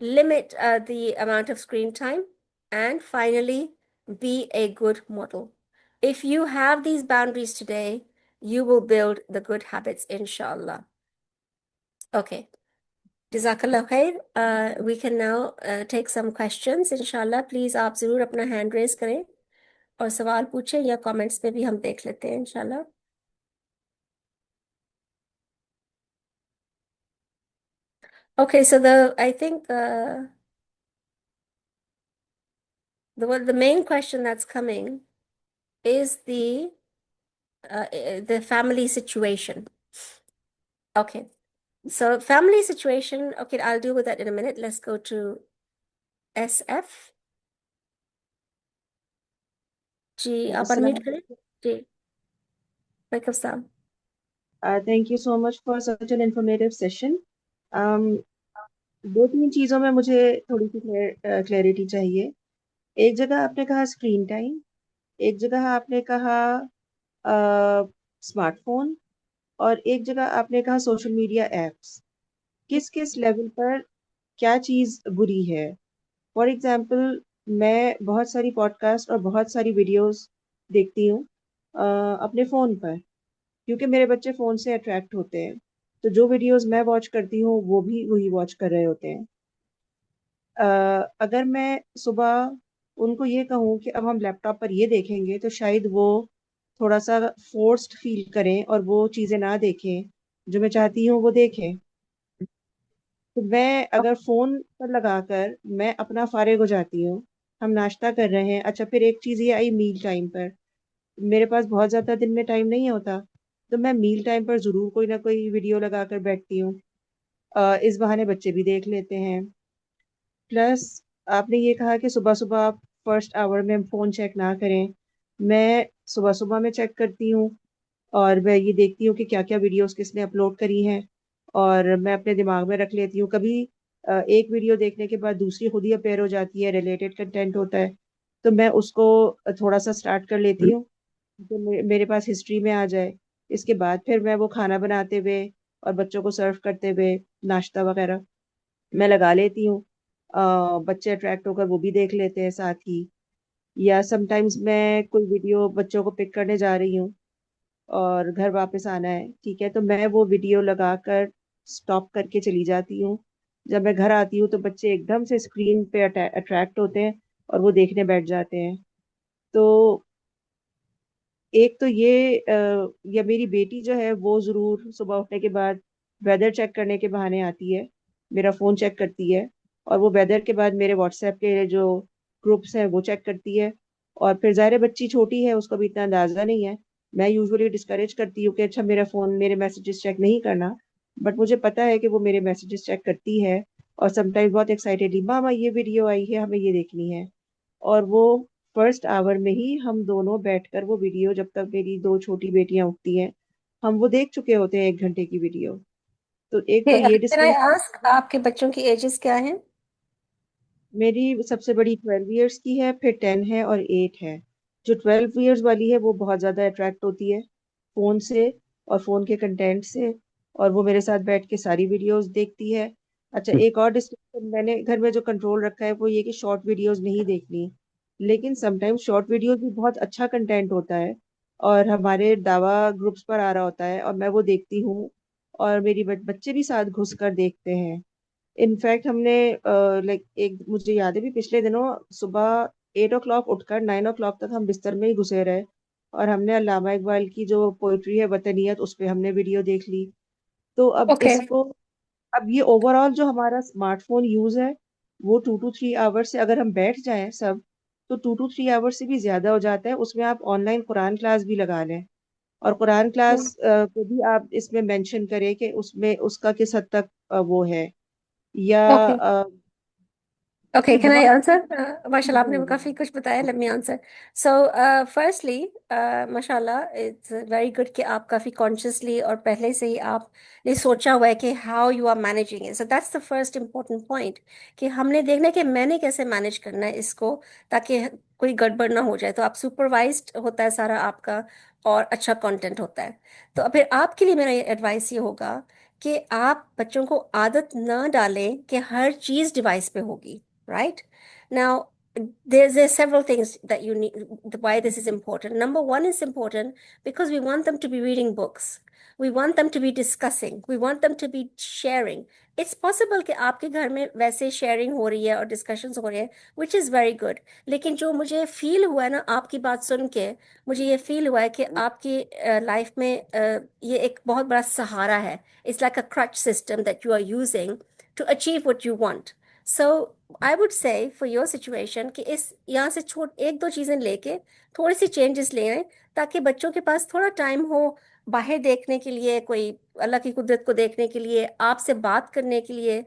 limit the amount of screen time, and finally be a good model. If you have these boundaries today, you will build the good habits, inshallah. Okay. Jazakallah khair. We can now take some questions, inshallah. Please आप जरूर अपना hand raise करें और सवाल पूछें या comments में भी हम देख लेते हैं, inshallah. Okay, so I think the main question that's coming is the family situation. Okay, so family situation. Okay, I'll deal with that in a minute. Let's go to SF. जी, आप अनम्यूट करें. जी, वालेकुम सलाम. Thank you so much for such an informative session. दो तीन चीज़ों में मुझे थोड़ी सी क्लैरिटी चाहिए. एक जगह आपने कहा स्क्रीन टाइम, एक जगह आपने कहा स्मार्टफोन, और एक जगह आपने कहा सोशल मीडिया एप्स. किस किस लेवल पर क्या चीज़ बुरी है? फॉर एग्जाम्पल, मैं बहुत सारी पॉडकास्ट और बहुत सारी वीडियोस देखती हूँ अपने फ़ोन पर, क्योंकि मेरे बच्चे फ़ोन से अट्रैक्ट होते हैं. तो जो वीडियोस मैं वॉच करती हूँ वो भी वही वॉच कर रहे होते हैं. अगर मैं सुबह उनको ये कहूँ कि अब हम लैपटॉप पर ये देखेंगे, तो शायद वो थोड़ा सा फोर्स्ड फील करें और वो चीज़ें ना देखें जो मैं चाहती हूँ वो देखें. तो मैं अगर फ़ोन पर लगाकर मैं अपना फारिग हो जाती हूँ, हम नाश्ता कर रहे हैं. अच्छा, फिर एक चीज़ ये आई मील टाइम पर, मेरे पास बहुत ज़्यादा दिन में टाइम नहीं होता, तो मैं मील टाइम पर जरूर कोई ना कोई वीडियो लगा कर बैठती हूँ। इस बहाने बच्चे भी देख लेते हैं। प्लस आपने ये कहा कि सुबह सुबह आप फर्स्ट आवर में फोन चेक ना करें। मैं सुबह सुबह में चेक करती हूँ, और मैं ये देखती हूँ कि क्या क्या वीडियोस किसने अपलोड करी हैं, और मैं अपने दिमाग में रख लेती हूँ। कभी एक वीडियो देखने के बाद दूसरी खुद ही अपेयर हो जाती है, रिलेटेड कंटेंट होता है, तो मैं उसको थोड़ा सा स्टार्ट कर लेती हूँ, तो मेरे पास हिस्ट्री में आ जाए। इसके बाद फिर मैं वो खाना बनाते हुए और बच्चों को सर्व करते हुए नाश्ता वगैरह मैं लगा लेती हूँ। बच्चे अट्रैक्ट होकर वो भी देख लेते हैं साथ ही। या समटाइम्स मैं कोई वीडियो बच्चों को पिक करने जा रही हूँ और घर वापस आना है, ठीक है, तो मैं वो वीडियो लगाकर स्टॉप करके चली जाती हूँ। जब मैं घर आती हूँ तो बच्चे एकदम से स्क्रीन पे अट्रैक्ट होते हैं और वो देखने बैठ जाते हैं। तो एक तो ये या मेरी बेटी जो है वो जरूर सुबह उठने के बाद वेदर चेक करने के बहाने आती है, मेरा फोन चेक करती है, और वो वेदर के बाद मेरे व्हाट्सएप के जो ग्रुप्स हैं वो चेक करती है। और फिर ज़ाहिर है बच्ची छोटी है, उसको भी इतना अंदाजा नहीं है। मैं यूजुअली डिस्करेज करती हूँ कि अच्छा मेरा फोन मेरे मैसेजेस चेक नहीं करना, बट मुझे पता है कि वो मेरे मैसेजेस चेक करती है। और समटाइम्स बहुत एक्साइटेडली, मामा ये वीडियो आई है, हमें ये देखनी है। और वो फर्स्ट आवर में ही हम दोनों बैठकर वो वीडियो, जब तक मेरी दो छोटी बेटियां उठती हैं, हम वो देख चुके होते हैं 1 घंटे की वीडियो। तो एक तो ये कैन आई डिस्टिंग। आस्क आपके बच्चों की एजेस क्या हैं? मेरी सबसे बड़ी 12 ईयर्स की है, फिर 10 है और 8 है। जो 12 ईयर्स वाली है वो बहुत ज़्यादा अट्रैक्ट होती है फ़ोन से और फ़ोन के कंटेंट से, और वो मेरे साथ बैठ के सारी वीडियोस देखती है। अच्छा, एक और डिस्टिंक्शन मैंने घर में जो कंट्रोल रखा है वो ये कि शॉर्ट वीडियोस नहीं देखनी। लेकिन समटाइम्स शॉर्ट वीडियोस भी बहुत अच्छा कंटेंट होता है, और हमारे दावा ग्रुप्स पर आ रहा होता है और मैं वो देखती हूँ, और मेरी बच्चे भी साथ घुस कर देखते हैं। इनफैक्ट हमने लाइक एक मुझे याद है भी पिछले दिनों सुबह 8 o'clock उठकर 9 o'clock तक हम बिस्तर में ही घुसे रहे, और हमने अल्लामा इकबाल की जो पोइट्री है वतनियत उस पे हमने वीडियो देख ली। तो अब ओके। इसको, अब ये ओवरऑल जो हमारा स्मार्टफोन यूज है वो 2 to 3 आवर्स से अगर हम बैठ जाएं सब, तो 2 to 3 आवर्स से भी ज्यादा हो जाता है। उसमें आप ऑनलाइन कुरान क्लास भी लगा लें, और कुरान क्लास को भी आप इसमें मेंशन करें कि उसमें उसका किस हद तक वो है, या ओके। Okay, क्योंकि can I बहुत answer? जी माशाल्लाह, आपने जी काफ़ी कुछ बताया। Let me answer. So, firstly, माशाल्लाह, it's very good कि आप काफ़ी consciously और पहले से ही आपने सोचा हुआ है कि how you are managing it. So that's the first important point, कि हमने देखना है कि मैंने कैसे manage करना है इसको, ताकि कोई गड़बड़ ना हो जाए। तो आप supervised होता है सारा आपका, और अच्छा कंटेंट होता है। तो फिर आपके लिए मेरा एडवाइस ये होगा कि आप बच्चों को आदत ना डालें कि हर चीज़ डिवाइस पे होगी। Right? Now, there's several things that you need, why this is important. Number one is important because we want them to be reading books. We want them to be discussing. We want them to be sharing. It's possible कि आपके घर में वैसे शेयरिंग हो रही है और डिस्कशंस हो रहे हैं, which is very good. लेकिन जो मुझे फील हुआ है ना आपकी बात सुन के, मुझे ये फील हुआ है कि आपकी लाइफ में ये एक बहुत बड़ा सहारा है. It's like a crutch system that you are using to achieve what you want. So I would से फॉर योर सिचुएशन कि इस यहाँ से छोट एक दो चीज़ें लेके थोड़ी सी चेंजेस ले आए, ताकि बच्चों के पास थोड़ा टाइम हो बाहर देखने के लिए, कोई अल्लाह की कुदरत को देखने के लिए, आपसे बात करने के लिए।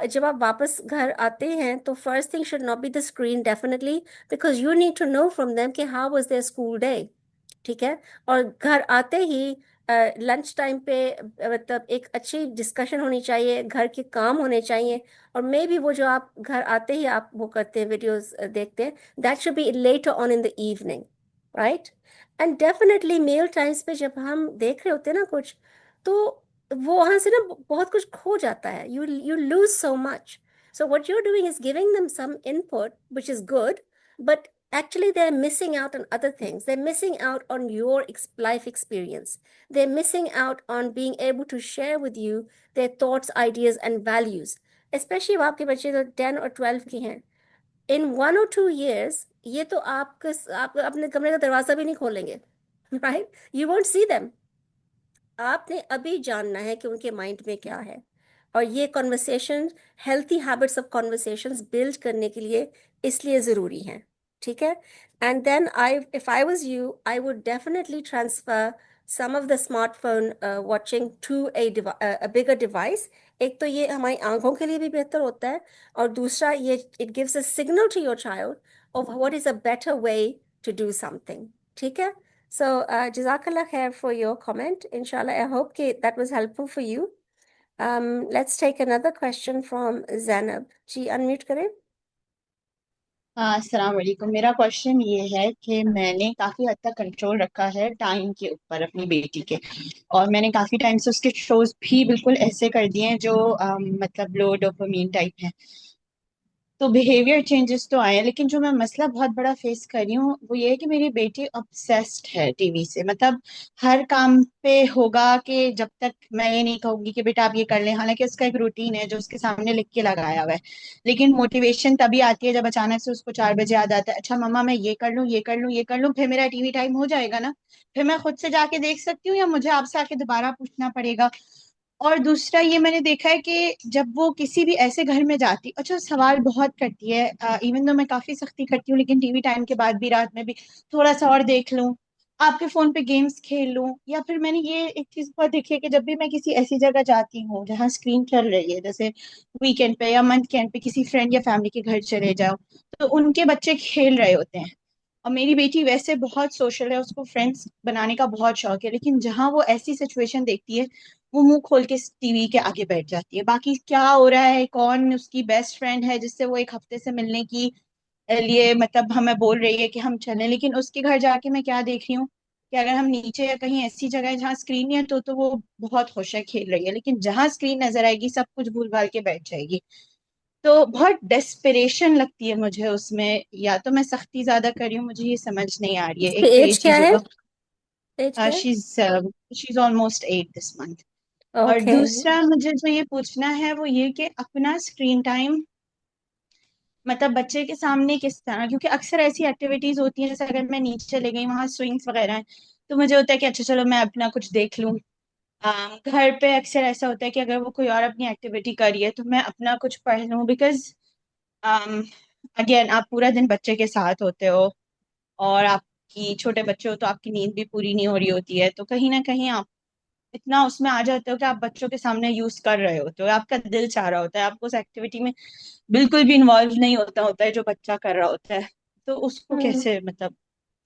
जब आप वापस घर आते हैं तो first thing should not be the screen, definitely, because you need to know from them कि how was their school day. ठीक है? और घर आते ही लंच टाइम पे मतलब एक अच्छी डिस्कशन होनी चाहिए, घर के काम होने चाहिए। और मे भी वो जो आप घर आते ही आप वो करते हैं, वीडियोस देखते हैं, that should be later on in the evening, right? And definitely meal times पे जब हम देख रहे होते हैं ना कुछ, तो वो वहां से ना बहुत कुछ खो जाता है, you lose so much. So what you're doing is giving them some input, which is good, but actually they're missing out on other things. They're missing out on your life experience. They're missing out on being able to share with you their thoughts, ideas, and values. Especially if आपके बच्चे तो 10 और 12 के हैं. In 1 or 2 years, ये तो आप अपने कमरे का दरवाजा भी नहीं खोलेंगे, right? You won't see them. आपने अभी जानना है कि उनके माइंड में क्या है, और ये conversation, healthy habits of conversations build करने के लिए इसलिए ज़रूरी हैं. ठीक है. And then if I was you, I would definitely transfer some of the smartphone watching to a bigger device. एक तो ये हमारी आंखों के लिए भी बेहतर होता है, और दूसरा ये it gives a signal to your child of what is a better way to do something. ठीक है. So jazakallah khair for your comment. Inshallah, I hope that was helpful for you. Let's take another question from Zainab. Ji unmute करें. हाँ, अस्सलाम वालेकुम। मेरा क्वेश्चन ये है कि मैंने काफ़ी हद तक कंट्रोल रखा है टाइम के ऊपर अपनी बेटी के, और मैंने काफ़ी टाइम से उसके शोज भी बिल्कुल ऐसे कर दिए हैं जो मतलब लो डोपामीन टाइप हैं। तो बिहेवियर चेंजेस तो आए हैं, लेकिन जो मैं मसला बहुत बड़ा फेस कर रही हूँ वो ये है कि मेरी बेटी ऑब्सेस्ड है टीवी से। मतलब हर काम पे होगा कि जब तक मैं ये नहीं कहूंगी कि बेटा आप ये कर लें, हालांकि उसका एक रूटीन है जो उसके सामने लिख के लगाया हुआ है, लेकिन मोटिवेशन तभी आती है जब अचानक से उसको 4 बजे याद आता है, अच्छा मम्मा मैं ये कर लूँ ये कर लूँ ये कर लूँ, फिर मेरा टीवी टाइम हो जाएगा ना, फिर मैं खुद से जाके देख सकती हूँ या मुझे आपसे आके दोबारा पूछना पड़ेगा। और दूसरा ये मैंने देखा है कि जब वो किसी भी ऐसे घर में जाती, अच्छा सवाल बहुत करती है, इवन तो मैं काफी सख्ती करती हूँ, लेकिन टीवी टाइम के बाद भी रात में भी थोड़ा सा और देख लूं, आपके फोन पे गेम्स खेल लूं, या फिर मैंने ये एक चीज बहुत देखी है कि जब भी मैं किसी ऐसी जगह जाती हूँ जहाँ स्क्रीन चल रही है, जैसे वीकेंड पे या मंथ के एंड पे किसी फ्रेंड या फैमिली के घर चले जाओ, तो उनके बच्चे खेल रहे होते हैं, और मेरी बेटी वैसे बहुत सोशल है, उसको फ्रेंड्स बनाने का बहुत शौक है, लेकिन जहां वो ऐसी सिचुएशन देखती है वो मुंह खोल के टीवी के आगे बैठ जाती है। बाकी क्या हो रहा है, कौन उसकी बेस्ट फ्रेंड है जिससे वो एक हफ्ते से मिलने की लिए मतलब हमें बोल रही है कि हम चलें, लेकिन उसके घर जाके मैं क्या देख रही हूँ कि अगर हम नीचे या कहीं ऐसी जगह है जहाँ स्क्रीन नहीं है तो वो बहुत खुश है, खेल रही है, लेकिन जहां स्क्रीन नजर आएगी सब कुछ भूल भाल के बैठ जाएगी। तो बहुत डेस्परेशन लगती है मुझे उसमें, या तो मैं सख्ती ज्यादा कर रही हूँ, मुझे ये समझ नहीं आ रही है। इसकी एक तो ये एज क्या चीज है? होगा, एज क्या है? She is almost 8 this month. और ओके. दूसरा मुझे जो ये पूछना है वो ये कि अपना स्क्रीन टाइम मतलब बच्चे के सामने किस तरह, क्योंकि अक्सर ऐसी एक्टिविटीज होती हैं जैसे अगर मैं नीचे चले गई वहां स्विंग्स वगैरह हैं, तो मुझे होता है कि अच्छा चलो मैं अपना कुछ देख लूं। घर पे अक्सर ऐसा होता है कि अगर वो कोई और अपनी एक्टिविटी करी है तो मैं अपना कुछ पढ़ लूं, बिकॉज अगेन आप पूरा दिन बच्चे के साथ होते हो, और आपकी छोटे बच्चे हो तो आपकी नींद भी पूरी नहीं हो रही होती है, तो कहीं ना कहीं आप इतना उसमें आ जाते हो कि आप बच्चों के सामने यूज कर रहे होते हो, आपका दिल चाह रहा होता है, आपको उस एक्टिविटी में बिल्कुल भी इन्वॉल्व नहीं होता होता है जो बच्चा कर रहा होता है। तो उसको कैसे मतलब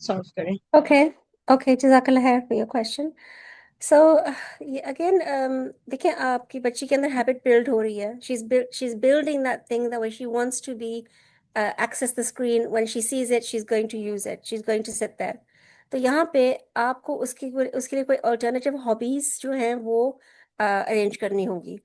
सॉल्व करें। ओके. ओके, जजाकल्ला खैर फॉर योर क्वेश्चन. सो ये अगेन, देखिए आपकी बच्ची के अंदर हैबिट बिल्ड हो रही है. She is building that thing that where she wants to be access the screen. When she sees it, she's going to use it, she's going to sit there. तो यहाँ पे आपको उसके लिए कोई अल्टरनेटिव हॉबीज जो हैं वो अरेंज करनी होगी,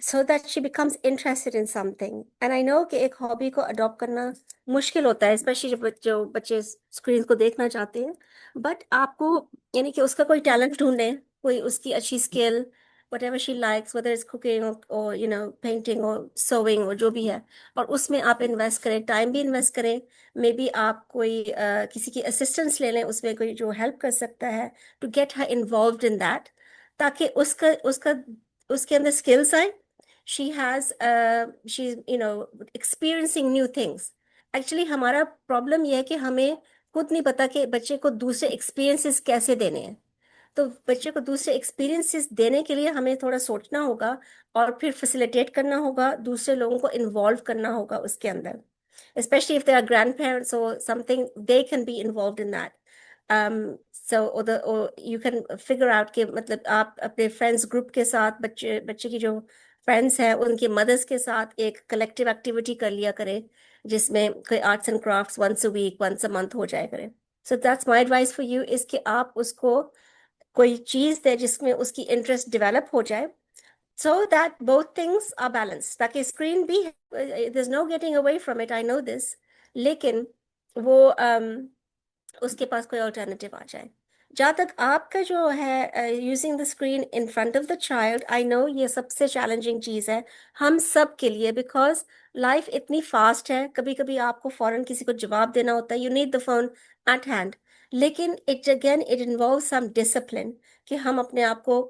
so that she becomes interested in something. And I know कि एक हॉबी को अडॉप्ट करना मुश्किल होता है, स्पेशली जो बच्चे स्क्रीन को देखना चाहते हैं. बट आपको यानी कि उसका कोई टैलेंट ढूंढें, कोई उसकी अच्छी skill, whatever she likes, whether it's cooking or painting or sewing और जो भी है, और उसमें आप इन्वेस्ट करें, टाइम भी इन्वेस्ट करें. मे बी आप कोई किसी की असिस्टेंस ले लें, उसमें कोई जो हेल्प कर सकता है, to get her involved in that, ताकि उसका उसका उसके अंदर स्किल्स आए. She has she experiencing new things. Actually हमारा प्रॉब्लम यह है कि हमें खुद नहीं पता कि बच्चे को दूसरे एक्सपीरियंसेस कैसे देने हैं. तो बच्चे को दूसरे एक्सपीरियंसेस देने के लिए हमें थोड़ा सोचना होगा, और फिर फैसिलिटेट करना होगा, दूसरे लोगों को इन्वॉल्व करना होगा उसके अंदर. Especially if they are grandparents or something, they can be involved in that. So or you can figure out कि मतलब आप अपने फ्रेंड्स ग्रुप के साथ, बच्चे बच्चे की जो फ्रेंड्स हैं उनके मदर्स के साथ एक कलेक्टिव एक्टिविटी कर लिया करें, जिसमें कोई arts and crafts once a week once a month हो जाया करें. So that's my advice for you, is कि आप उसको कोई चीज दे जिसमें उसकी इंटरेस्ट डेवलप हो जाए, so that both things are balanced. ताकि स्क्रीन भी, there's no getting away from it, I know this, लेकिन वो उसके पास कोई अल्टरनेटिव आ जाए. जहाँ तक आपका जो है using the screen in front of the child, I know ये सबसे चैलेंजिंग चीज़ है हम सब के लिए, बिकॉज लाइफ इतनी फास्ट है, कभी कभी आपको फौरन किसी को जवाब देना होता है, you need the phone at hand. लेकिन इट इन्वॉल्व सम डिसिप्लिन, कि हम अपने आप को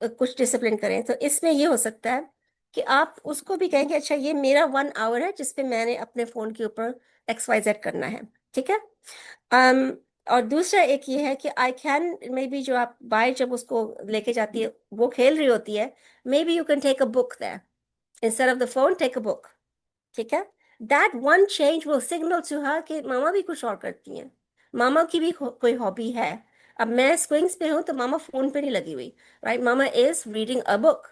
कुछ डिसिप्लिन करें. तो इसमें ये हो सकता है कि आप उसको भी कहें कि अच्छा ये मेरा 1 आवर है जिसपे मैंने अपने फोन के ऊपर XYZ करना है. ठीक है। um, और दूसरा एक ये है कि आई कैन मे बी, जो आप बाय जब उसको लेके जाती है, वो खेल रही होती है, maybe you can take a book there instead of the phone, take a book. ठीक है। That one change will signal to her कि मामा भी कुछ और करती हैं, मामा की भी कोई हॉबी है। अब मैं स्विंग्स पे हूँ तो मामा फोन पे नहीं लगी हुई, right? Mama is reading a book.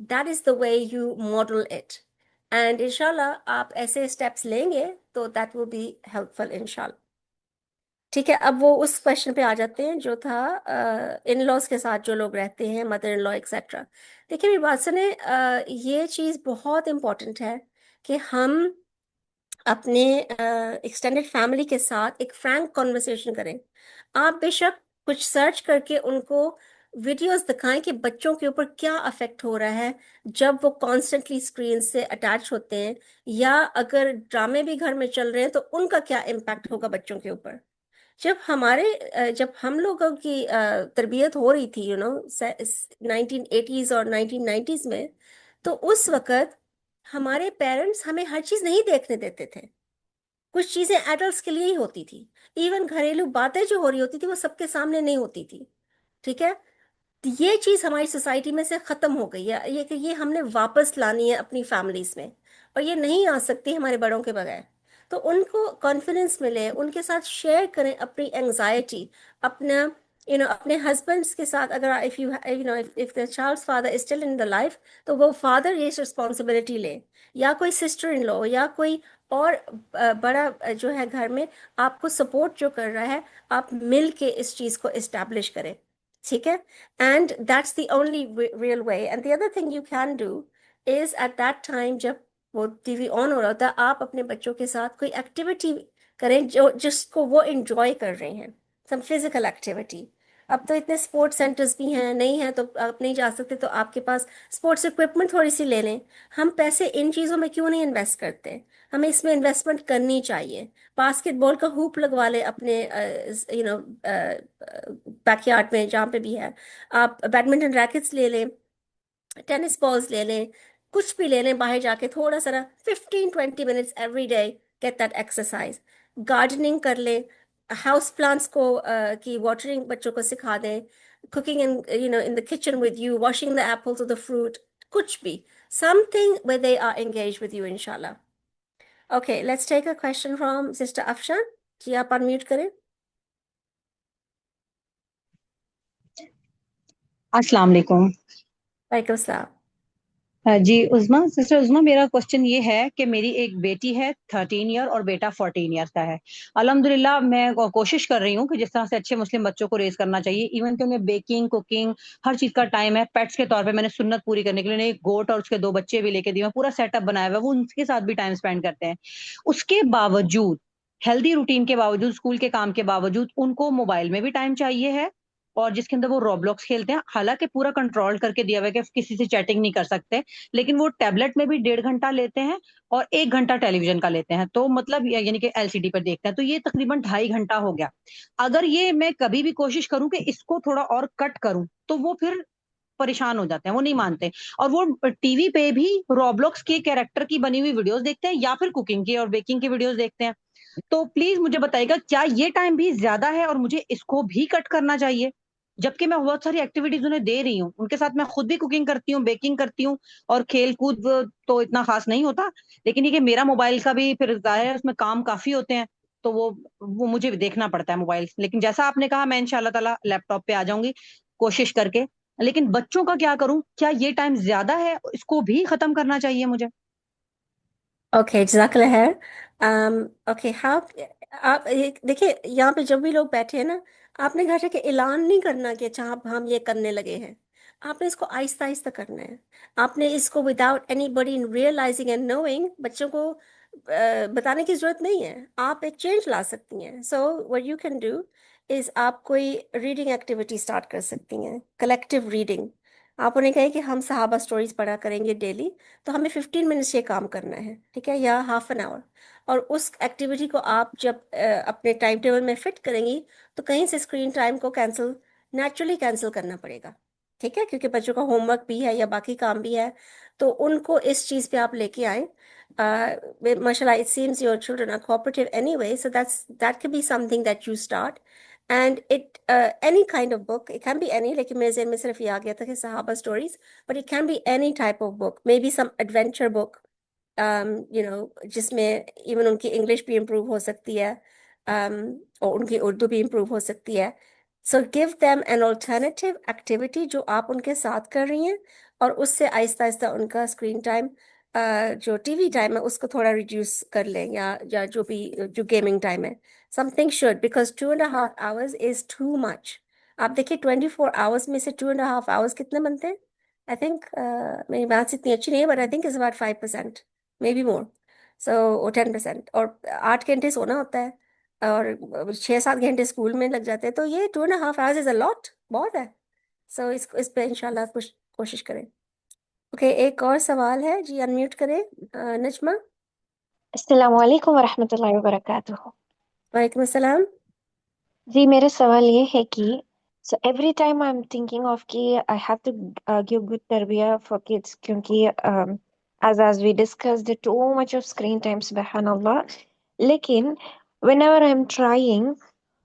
That is the way you model it, and इंशाल्लाह आप ऐसे स्टेप्स लेंगे तो दैट विल बी हेल्पफुल इंशाल्लाह। ठीक है। अब वो उस क्वेश्चन पे आ जाते हैं जो था इन लॉज के साथ जो लोग रहते हैं, मदर इन लॉ एक्सेट्रा। देखिए मेरी बात सुने, ये चीज़ बहुत इम्पोर्टेंट है कि हम अपने एक्सटेंडेड फैमिली के साथ एक फ्रैंक कॉन्वर्सेशन करें। आप बेशक कुछ सर्च करके उनको वीडियोस दिखाएं कि बच्चों के ऊपर क्या अफेक्ट हो रहा है जब वो कॉन्स्टेंटली स्क्रीन से अटैच होते हैं, या अगर ड्रामे भी घर में चल रहे हैं तो उनका क्या इम्पैक्ट होगा बच्चों के ऊपर। जब हम लोगों की तरबियत हो रही थी, 1980s और 1990s में, तो उस वक्त हमारे पेरेंट्स हमें हर चीज नहीं देखने देते थे। कुछ चीजें एडल्ट्स के लिए ही होती थी। इवन घरेलू बातें जो हो रही होती थी वो सबके सामने नहीं होती थी। ठीक है। तो ये चीज हमारी सोसाइटी में से खत्म हो गई है, ये कि ये हमने वापस लानी है अपनी फैमिलीज में, और ये नहीं आ सकती हमारे बड़ों के बगैर। तो उनको कॉन्फिडेंस मिले, उनके साथ शेयर करें अपनी एंजाइटी, अपना अपने हस्बैंड्स के साथ। अगर if you you know if the child's father is still in the life, तो वो फादर ये रिस्पॉन्सिबिलिटी ले, या कोई सिस्टर इन लॉ, या कोई और बड़ा जो है घर में आपको सपोर्ट जो कर रहा है, आप मिल के इस चीज को इस्टेब्लिश करें। ठीक है। And that's the only real way. And the other thing you can do is eight that time, जब वो टीवी ऑन हो रहा होता है, आप अपने बच्चों के साथ कोई एक्टिविटी करें जो जिसको वो एंजॉय कर रहे हैं, सम फिजिकल एक्टिविटी। अब तो इतने स्पोर्ट्स सेंटर्स भी हैं, नहीं है तो आप नहीं जा सकते तो आपके पास स्पोर्ट्स इक्विपमेंट थोड़ी सी ले लें। हम पैसे इन चीज़ों में क्यों नहीं इन्वेस्ट करते? हमें इसमें इन्वेस्टमेंट करनी चाहिए। बास्केटबॉल का हूप लगवा ले अपने बैकयार्ड में जहाँ पे भी है। आप बैडमिंटन रैकेट्स ले लें, टेनिस बॉल्स ले लें, कुछ भी ले लें, बाहर जाके थोड़ा सा ना 15-20 minutes every day, get that exercise. Gardening कर लें, हाउस प्लांट्स को की वाटरिंग बच्चों को सिखा दें, cooking in in the kitchen with you, washing the apples और द फ्रूट, कुछ भी, something where they are engaged with you inshallah. Okay, let's take a question from Sister Afshan. जी आप अनम्यूट करें। अस्सलाम वालेकुम। वालेकुम सलाम। जी उज़मा, सिस्टर उज़मा, मेरा क्वेश्चन ये है कि मेरी एक बेटी है 13 ईयर और बेटा 14 ईयर का है। अल्हम्दुलिल्लाह मैं कोशिश कर रही हूँ कि जिस तरह से अच्छे मुस्लिम बच्चों को रेज करना चाहिए, इवन कि उन्हें बेकिंग कुकिंग हर चीज का टाइम है। पेट्स के तौर पे मैंने सुन्नत पूरी करने के लिए उन्हें एक गोट और उसके 2 बच्चे भी लेके दिए हैं, पूरा सेटअप बनाया हुआ है, वो उनके साथ भी टाइम स्पेंड करते हैं। उसके बावजूद, हेल्दी रूटीन के बावजूद, स्कूल के काम के बावजूद, उनको मोबाइल में भी टाइम चाहिए है, और जिसके अंदर वो रॉब्लॉक्स खेलते हैं। हालांकि पूरा कंट्रोल करके दिया हुआ है कि किसी से चैटिंग नहीं कर सकते, लेकिन वो टैबलेट में भी 1.5 घंटा लेते हैं और 1 घंटा टेलीविजन का लेते हैं। तो मतलब यानी कि एलसीडी पर देखते हैं, तो ये तकरीबन 2.5 घंटा हो गया। अगर ये मैं कभी भी कोशिश करूं कि इसको थोड़ा और कट करूं, तो वो फिर परेशान हो जाते हैं, वो नहीं मानते। और वो टीवी पे भी रॉब्लॉक्स के कैरेक्टर की बनी हुई वीडियोस देखते हैं, या फिर कुकिंग की और बेकिंग की वीडियोस देखते हैं। तो प्लीज मुझे बताइएगा, क्या ये टाइम भी ज्यादा है और मुझे इसको भी कट करना चाहिए? जबकि मैं बहुत सारी एक्टिविटीज उन्हें दे रही हूँ, उनके साथ मैं खुद भी कुकिंग करती हूँ, बेकिंग करती हूँ, और खेल कूद तो इतना खास नहीं होता। लेकिन ये कि मेरा मोबाइल का भी फिर जाहिर है उसमें काम काफी होते हैं, तो वो मुझे देखना पड़ता है मोबाइल। लेकिन जैसा आपने कहा, मैं इंशाल्लाह ताला लैपटॉप पे आ जाऊंगी कोशिश करके। लेकिन बच्चों का क्या करूं? क्या ये टाइम ज्यादा है? इसको भी खत्म करना चाहिए मुझे? ओके, जज़ाकल्लाह खैर। ओके, हाँ। आप देखिए, यहाँ पे जब भी लोग बैठे हैं ना, आपने घर के ऐलान नहीं करना कि अच्छा हम ये करने लगे हैं। आपने इसको आहिस्ता आहिस्ता करना है। आपने इसको without anybody realizing and knowing बच्चों को बताने की जरूरत नहीं है। आप एक चेंज ला सकती हैं। So what you can do is, आप कोई रीडिंग एक्टिविटी स्टार्ट कर सकती हैं, कलेक्टिव रीडिंग। आप उन्हें कहें कि हम सहाबा स्टोरीज पढ़ा करेंगे डेली, तो हमें 15 मिनट्स ये काम करना है, ठीक है, या ½ एन आवर। और उस एक्टिविटी को आप जब अपने टाइम टेबल में फिट करेंगी, तो कहीं से स्क्रीन टाइम को कैंसिल, नेचुरली कैंसिल करना पड़ेगा। ठीक है, क्योंकि बच्चों का होमवर्क भी है या बाकी काम भी है, तो उनको इस चीज़ पे आप लेके आए। mashallah, it seems your children are cooperative anyway, so that could be something that you start. And it any kind of book, it can be any, like मेरे ज़हन में सिर्फ ये आ गया था कि sahaba stories, but it can be any type of book, maybe some adventure book, जिसमें इवन उनकी इंग्लिश भी इम्प्रूव हो सकती है, और उनकी उर्दू भी इम्प्रूव हो सकती है. So give them an alternative activity जो आप उनके साथ कर रही हैं, और उससे आहिस्ता आहिस्ता उनका स्क्रीन टाइम, जो टीवी टाइम है उसको थोड़ा रिड्यूस कर लें, या जो गेमिंग टाइम है. Something should, because 2.5 hours is too much. आप देखिए 24 hours में से 2.5 hours कितने बनते हैं? आई थिंक मेरी बात इतनी अच्छी नहीं है, but I think is about 5%, may be more. So 10%. और 8 घंटे सोना होता है, और 6-7 घंटे स्कूल में लग जाते हैं, तो ये 2.5 hours इज अ लॉट, बहुत है. सो इस पे इंशाल्लाह कुछ कोशिश करें. ओके, एक और सवाल है जी, अनम्यूट करें. नजमा. अस्सलाम वालेकुम वरहमतुल्लाहि वबरकातुहू। वालेकुम अस्सलाम. जी मेरा सवाल ये है कि so every time I'm thinking of कि I have to give good tarbiyah for kids क्योंकि as we discussed too much of screen time subhanallah, लेकिन whenever I'm trying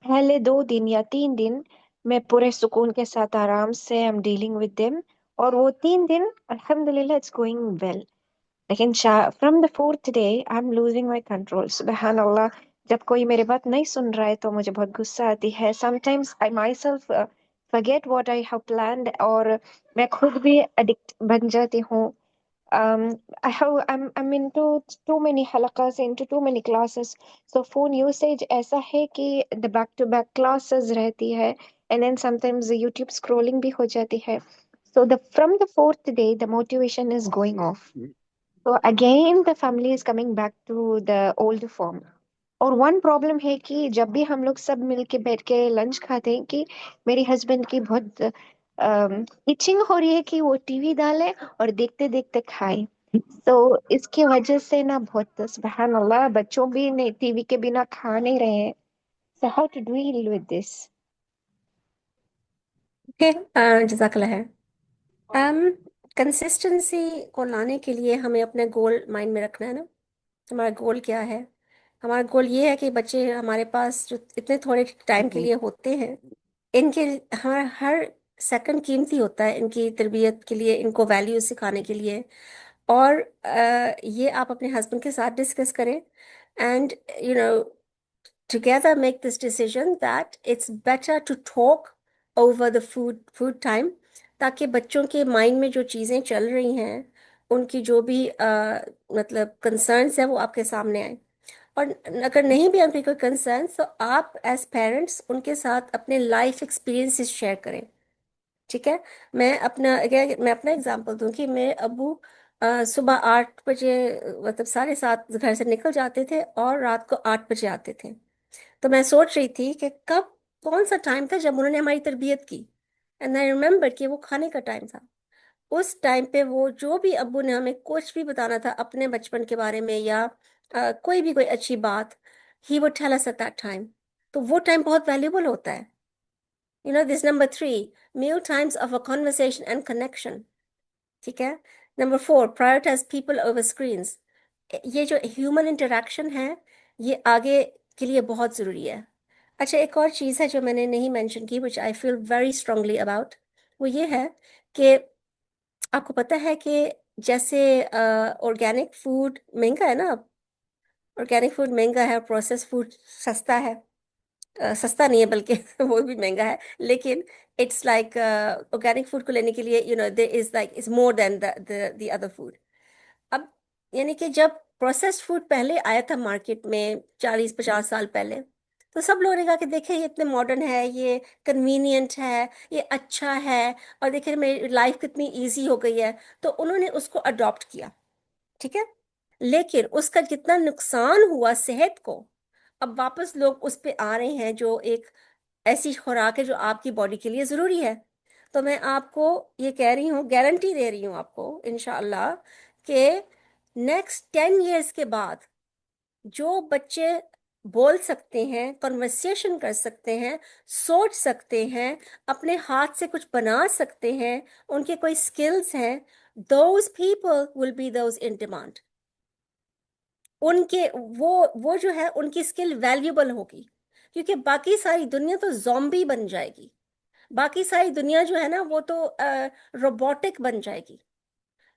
पहले 2 दिन या 3 दिन मैं पूरे सुकून के साथ आराम से I'm dealing with them, और वो 3 दिन अल्हम्दुलिल्लाह it's going well, लेकिन from the fourth day I am losing my control सुबहान अल्लाह. जब कोई मेरी बात नहीं सुन रहा है तो मुझे बहुत गुस्सा आती है. Sometimes I my self forget what I have planned, और मैं खुद भी एडिक्ट बन जाती हूँ. I'm into too many halakas, into too many classes. So phone usage ऐसा है कि the back to back classes रहती है, and then sometimes the YouTube scrolling भी हो जाती है. So the from the fourth day the motivation is going off. So again the family is coming back to the old form. और वन प्रॉब्लम है कि जब भी हम लोग सब मिलके बैठ के लंच खाते हैं कि मेरे हस्बैंड की बहुत इचिंग हो रही है कि वो टीवी डाले और देखते देखते खाए. तो इसकी वजह से ना बहुत सुबहान अल्लाह बच्चों भी नहीं टीवी के बिना खा नहीं रहे हैं. So how to deal with this? Okay, जज़ाकल्लाह है. कंसिस्टेंसी को लाने के लिए हमें अपने गोल माइंड में रखना है ना. हमारा गोल क्या है? हमारा गोल ये है कि बच्चे हमारे पास जो इतने थोड़े टाइम के लिए होते हैं, इनके हमारा हर सेकंड कीमती होता है, इनकी तरबियत के लिए, इनको वैल्यू सिखाने के लिए. और ये आप अपने हस्बैंड के साथ डिस्कस करें, and you know together make this decision that it's better to talk over the food time, ताकि बच्चों के माइंड में जो चीज़ें चल रही हैं, उनकी जो भी मतलब कंसर्न्स है वो आपके सामने आए. और अगर नहीं भी उनके कोई कंसर्न्स, तो आप एज पेरेंट्स उनके साथ अपने लाइफ एक्सपीरियंसेस शेयर करें. ठीक है. मैं अपना एग्जांपल दूं कि मेरे अब्बू सुबह 8 बजे, मतलब 7:30 घर से निकल जाते थे, और रात को 8 बजे आते थे. तो मैं सोच रही थी कि कब, कौन सा टाइम था जब उन्होंने हमारी तरबियत की. एंड आई रिमेम्बर कि वो खाने का टाइम था. उस टाइम पे वो जो भी अब्बू ने हमें कुछ भी बताना था अपने बचपन के बारे में, या कोई अच्छी बात, he would tell us at that time. तो वो टाइम बहुत वैल्यूबल होता है. This number 3, meal times of a conversation and connection. ठीक है. Number 4, prioritize people over screens. ये जो ह्यूमन इंटरेक्शन है, ये आगे के लिए बहुत ज़रूरी है. अच्छा, एक और चीज़ है जो मैंने नहीं मेंशन की, which I feel very strongly about, वो ये है कि आपको पता है कि जैसे ऑर्गेनिक फूड महंगा है ना. ऑर्गेनिक फूड महंगा है, प्रोसेस फूड सस्ता है. सस्ता नहीं है बल्कि वो भी महंगा है, लेकिन इट्स लाइक ऑर्गेनिक फूड को लेने के लिए there is like is more than the other food. अब यानी कि जब प्रोसेस्ड फूड पहले आया था मार्केट में 40-50 साल पहले, तो सब लोगों ने कहा कि देखिए ये इतने मॉडर्न है, ये कन्वीनियंट है, ये अच्छा है, और देखिए मेरी लाइफ कितनी इजी हो गई है. तो उन्होंने उसको अडॉप्ट किया. ठीक है. लेकिन उसका कितना नुकसान हुआ सेहत को, अब वापस लोग उस पे आ रहे हैं, जो एक ऐसी खुराक है जो आपकी बॉडी के लिए ज़रूरी है. तो मैं आपको ये कह रही हूँ, गारंटी दे रही हूँ आपको इंशाअल्लाह, कि नेक्स्ट 10 years के बाद जो बच्चे बोल सकते हैं, कन्वर्सेशन कर सकते हैं, सोच सकते हैं, अपने हाथ से कुछ बना सकते हैं, उनके कोई स्किल्स हैं, those people will be those in demand. उनके वो जो है उनकी स्किल वैल्यूबल होगी, क्योंकि बाकी सारी दुनिया तो जॉम्बी बन जाएगी, बाकी सारी दुनिया जो है ना वो तो रोबोटिक बन जाएगी।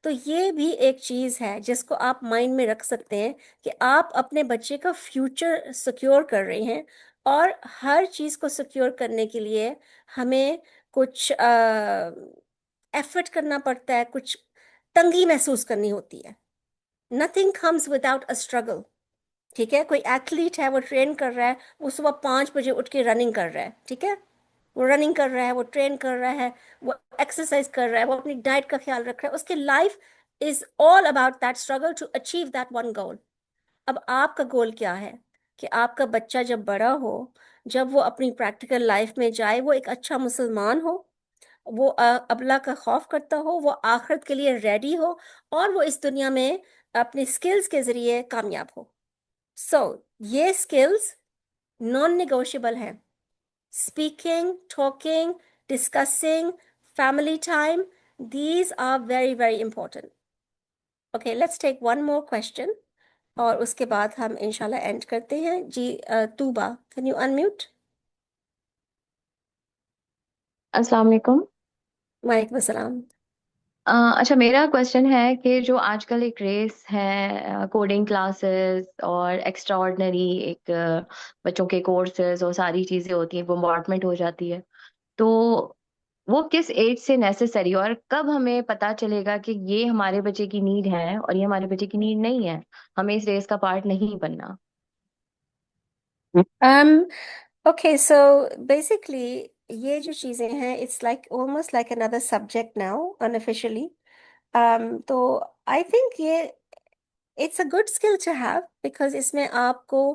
तो ये भी एक चीज है जिसको आप माइंड में रख सकते हैं कि आप अपने बच्चे का फ्यूचर सिक्योर कर रहे हैं, और हर चीज को सिक्योर करने के लिए हमें कुछ एफर्ट करना पड़ता है, कुछ तंगी महसूस करनी होती है। Nothing comes without a struggle. ठीक है, कोई एथलीट है, वो ट्रेन कर रहा है, वो सुबह 5 बजे उठ के रनिंग कर रहा है, ठीक है, वो रनिंग कर रहा है, वो ट्रेन कर रहा है, वो एक्सरसाइज कर रहा है, वो अपनी डाइट का ख्याल रख रहा है, उसकी life is all about that struggle to achieve that one goal. अब आपका गोल क्या है कि आपका बच्चा जब बड़ा हो, जब वो अपनी प्रैक्टिकल लाइफ में जाए, वो एक अच्छा मुसलमान हो, वो अल्लाह का खौफ करता हो, वो आखिरत के लिए रेडी हो, और वो इस दुनिया में अपने स्किल्स के जरिए कामयाब हो। सो ये स्किल्स नॉन नेगोशिएबल है। Speaking, talking, discussing, family time, these are very very important. Okay, let's take one more question और उसके बाद हम इंशाल्लाह एंड करते हैं जी। Tuba, can you unmute? अस्सलाम वालेकुम। वालेकुम अस्सलाम। अच्छा, मेरा क्वेश्चन है कि जो आजकल एक रेस है कोडिंग क्लासेस और एक्स्ट्रा ऑर्डिनरी एक बच्चों के कोर्सेज और सारी चीज़ें होती हैं, बोmbardment हो जाती है, तो वो किस एज से नेसेसरी और कब हमें पता चलेगा कि ये हमारे बच्चे की नीड है और ये हमारे बच्चे की नीड नहीं है, हमें इस रेस का पार्ट नहीं बनना। um okay, so basically ये जो चीजें हैं, it's like almost like another subject now unofficially. तो I think ये it's a good skill to have, because इसमें आपको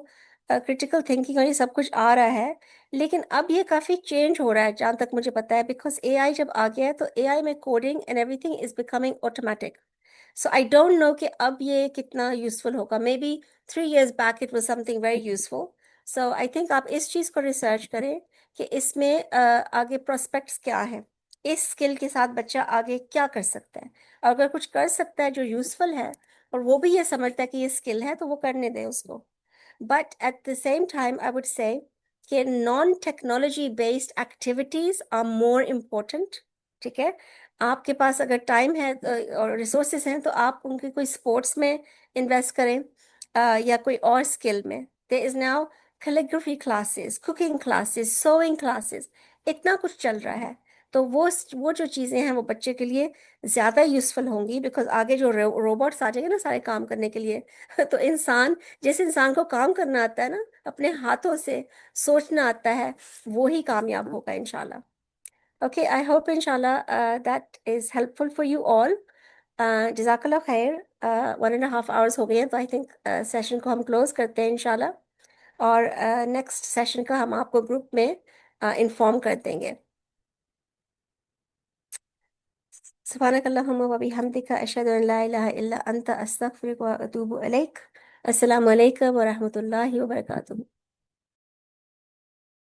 क्रिटिकल थिंकिंग और ये सब कुछ आ रहा है। लेकिन अब ये काफ़ी चेंज हो रहा है जहाँ तक मुझे पता है, बिकॉज एआई जब आ गया है तो एआई में coding and everything is becoming automatic. So I don't no कि अब ये कितना यूजफुल होगा। May be 3 years back it was something very useful. So I think आप इस चीज़ को रिसर्च करें कि इसमें आगे प्रोस्पेक्ट्स क्या है, इस स्किल के साथ बच्चा आगे क्या कर सकता है। और अगर कुछ कर सकता है जो यूजफुल है, और वो भी ये समझता है कि ये स्किल है, तो वो करने दे उसको। But at the same time I would say कि non technology based activities are more important. ठीक है, आपके पास अगर टाइम है और रिसोर्सेज हैं, तो आप उनके कोई स्पोर्ट्स में इन्वेस्ट करें, या कोई और स्किल में। There is now calligraphy classes, cooking classes, sewing classes, इतना कुछ चल रहा है। तो वो जो चीज़ें हैं वो बच्चे के लिए ज़्यादा यूजफुल होंगी, बिकॉज आगे जो रोबोट्स आ जाएंगे ना सारे काम करने के लिए तो इंसान, जिस इंसान को काम करना आता है ना, अपने हाथों से सोचना आता है, वो ही कामयाब होगा इंशाल्लाह। ओके, आई होप इंशाल्लाह that is helpful for you all. जज़ाकल्लाह खैर। 1.5 hours हो गए हैं, तो आई थिंक सेशन को हम क्लोज करते हैं इंशाल्लाह, और नेक्स्ट सेशन का हम आपको ग्रुप में इंफॉर्म कर देंगे। सुब्हानक अल्लाहुम्मा व बिहम्दिका अशहदु अन ला इलाहा इल्ला अंता अस्तगफिरुका व अतूबु इलैक। अस्सलामु अलैकुम व रहमतुल्लाहि व बरकातुहू।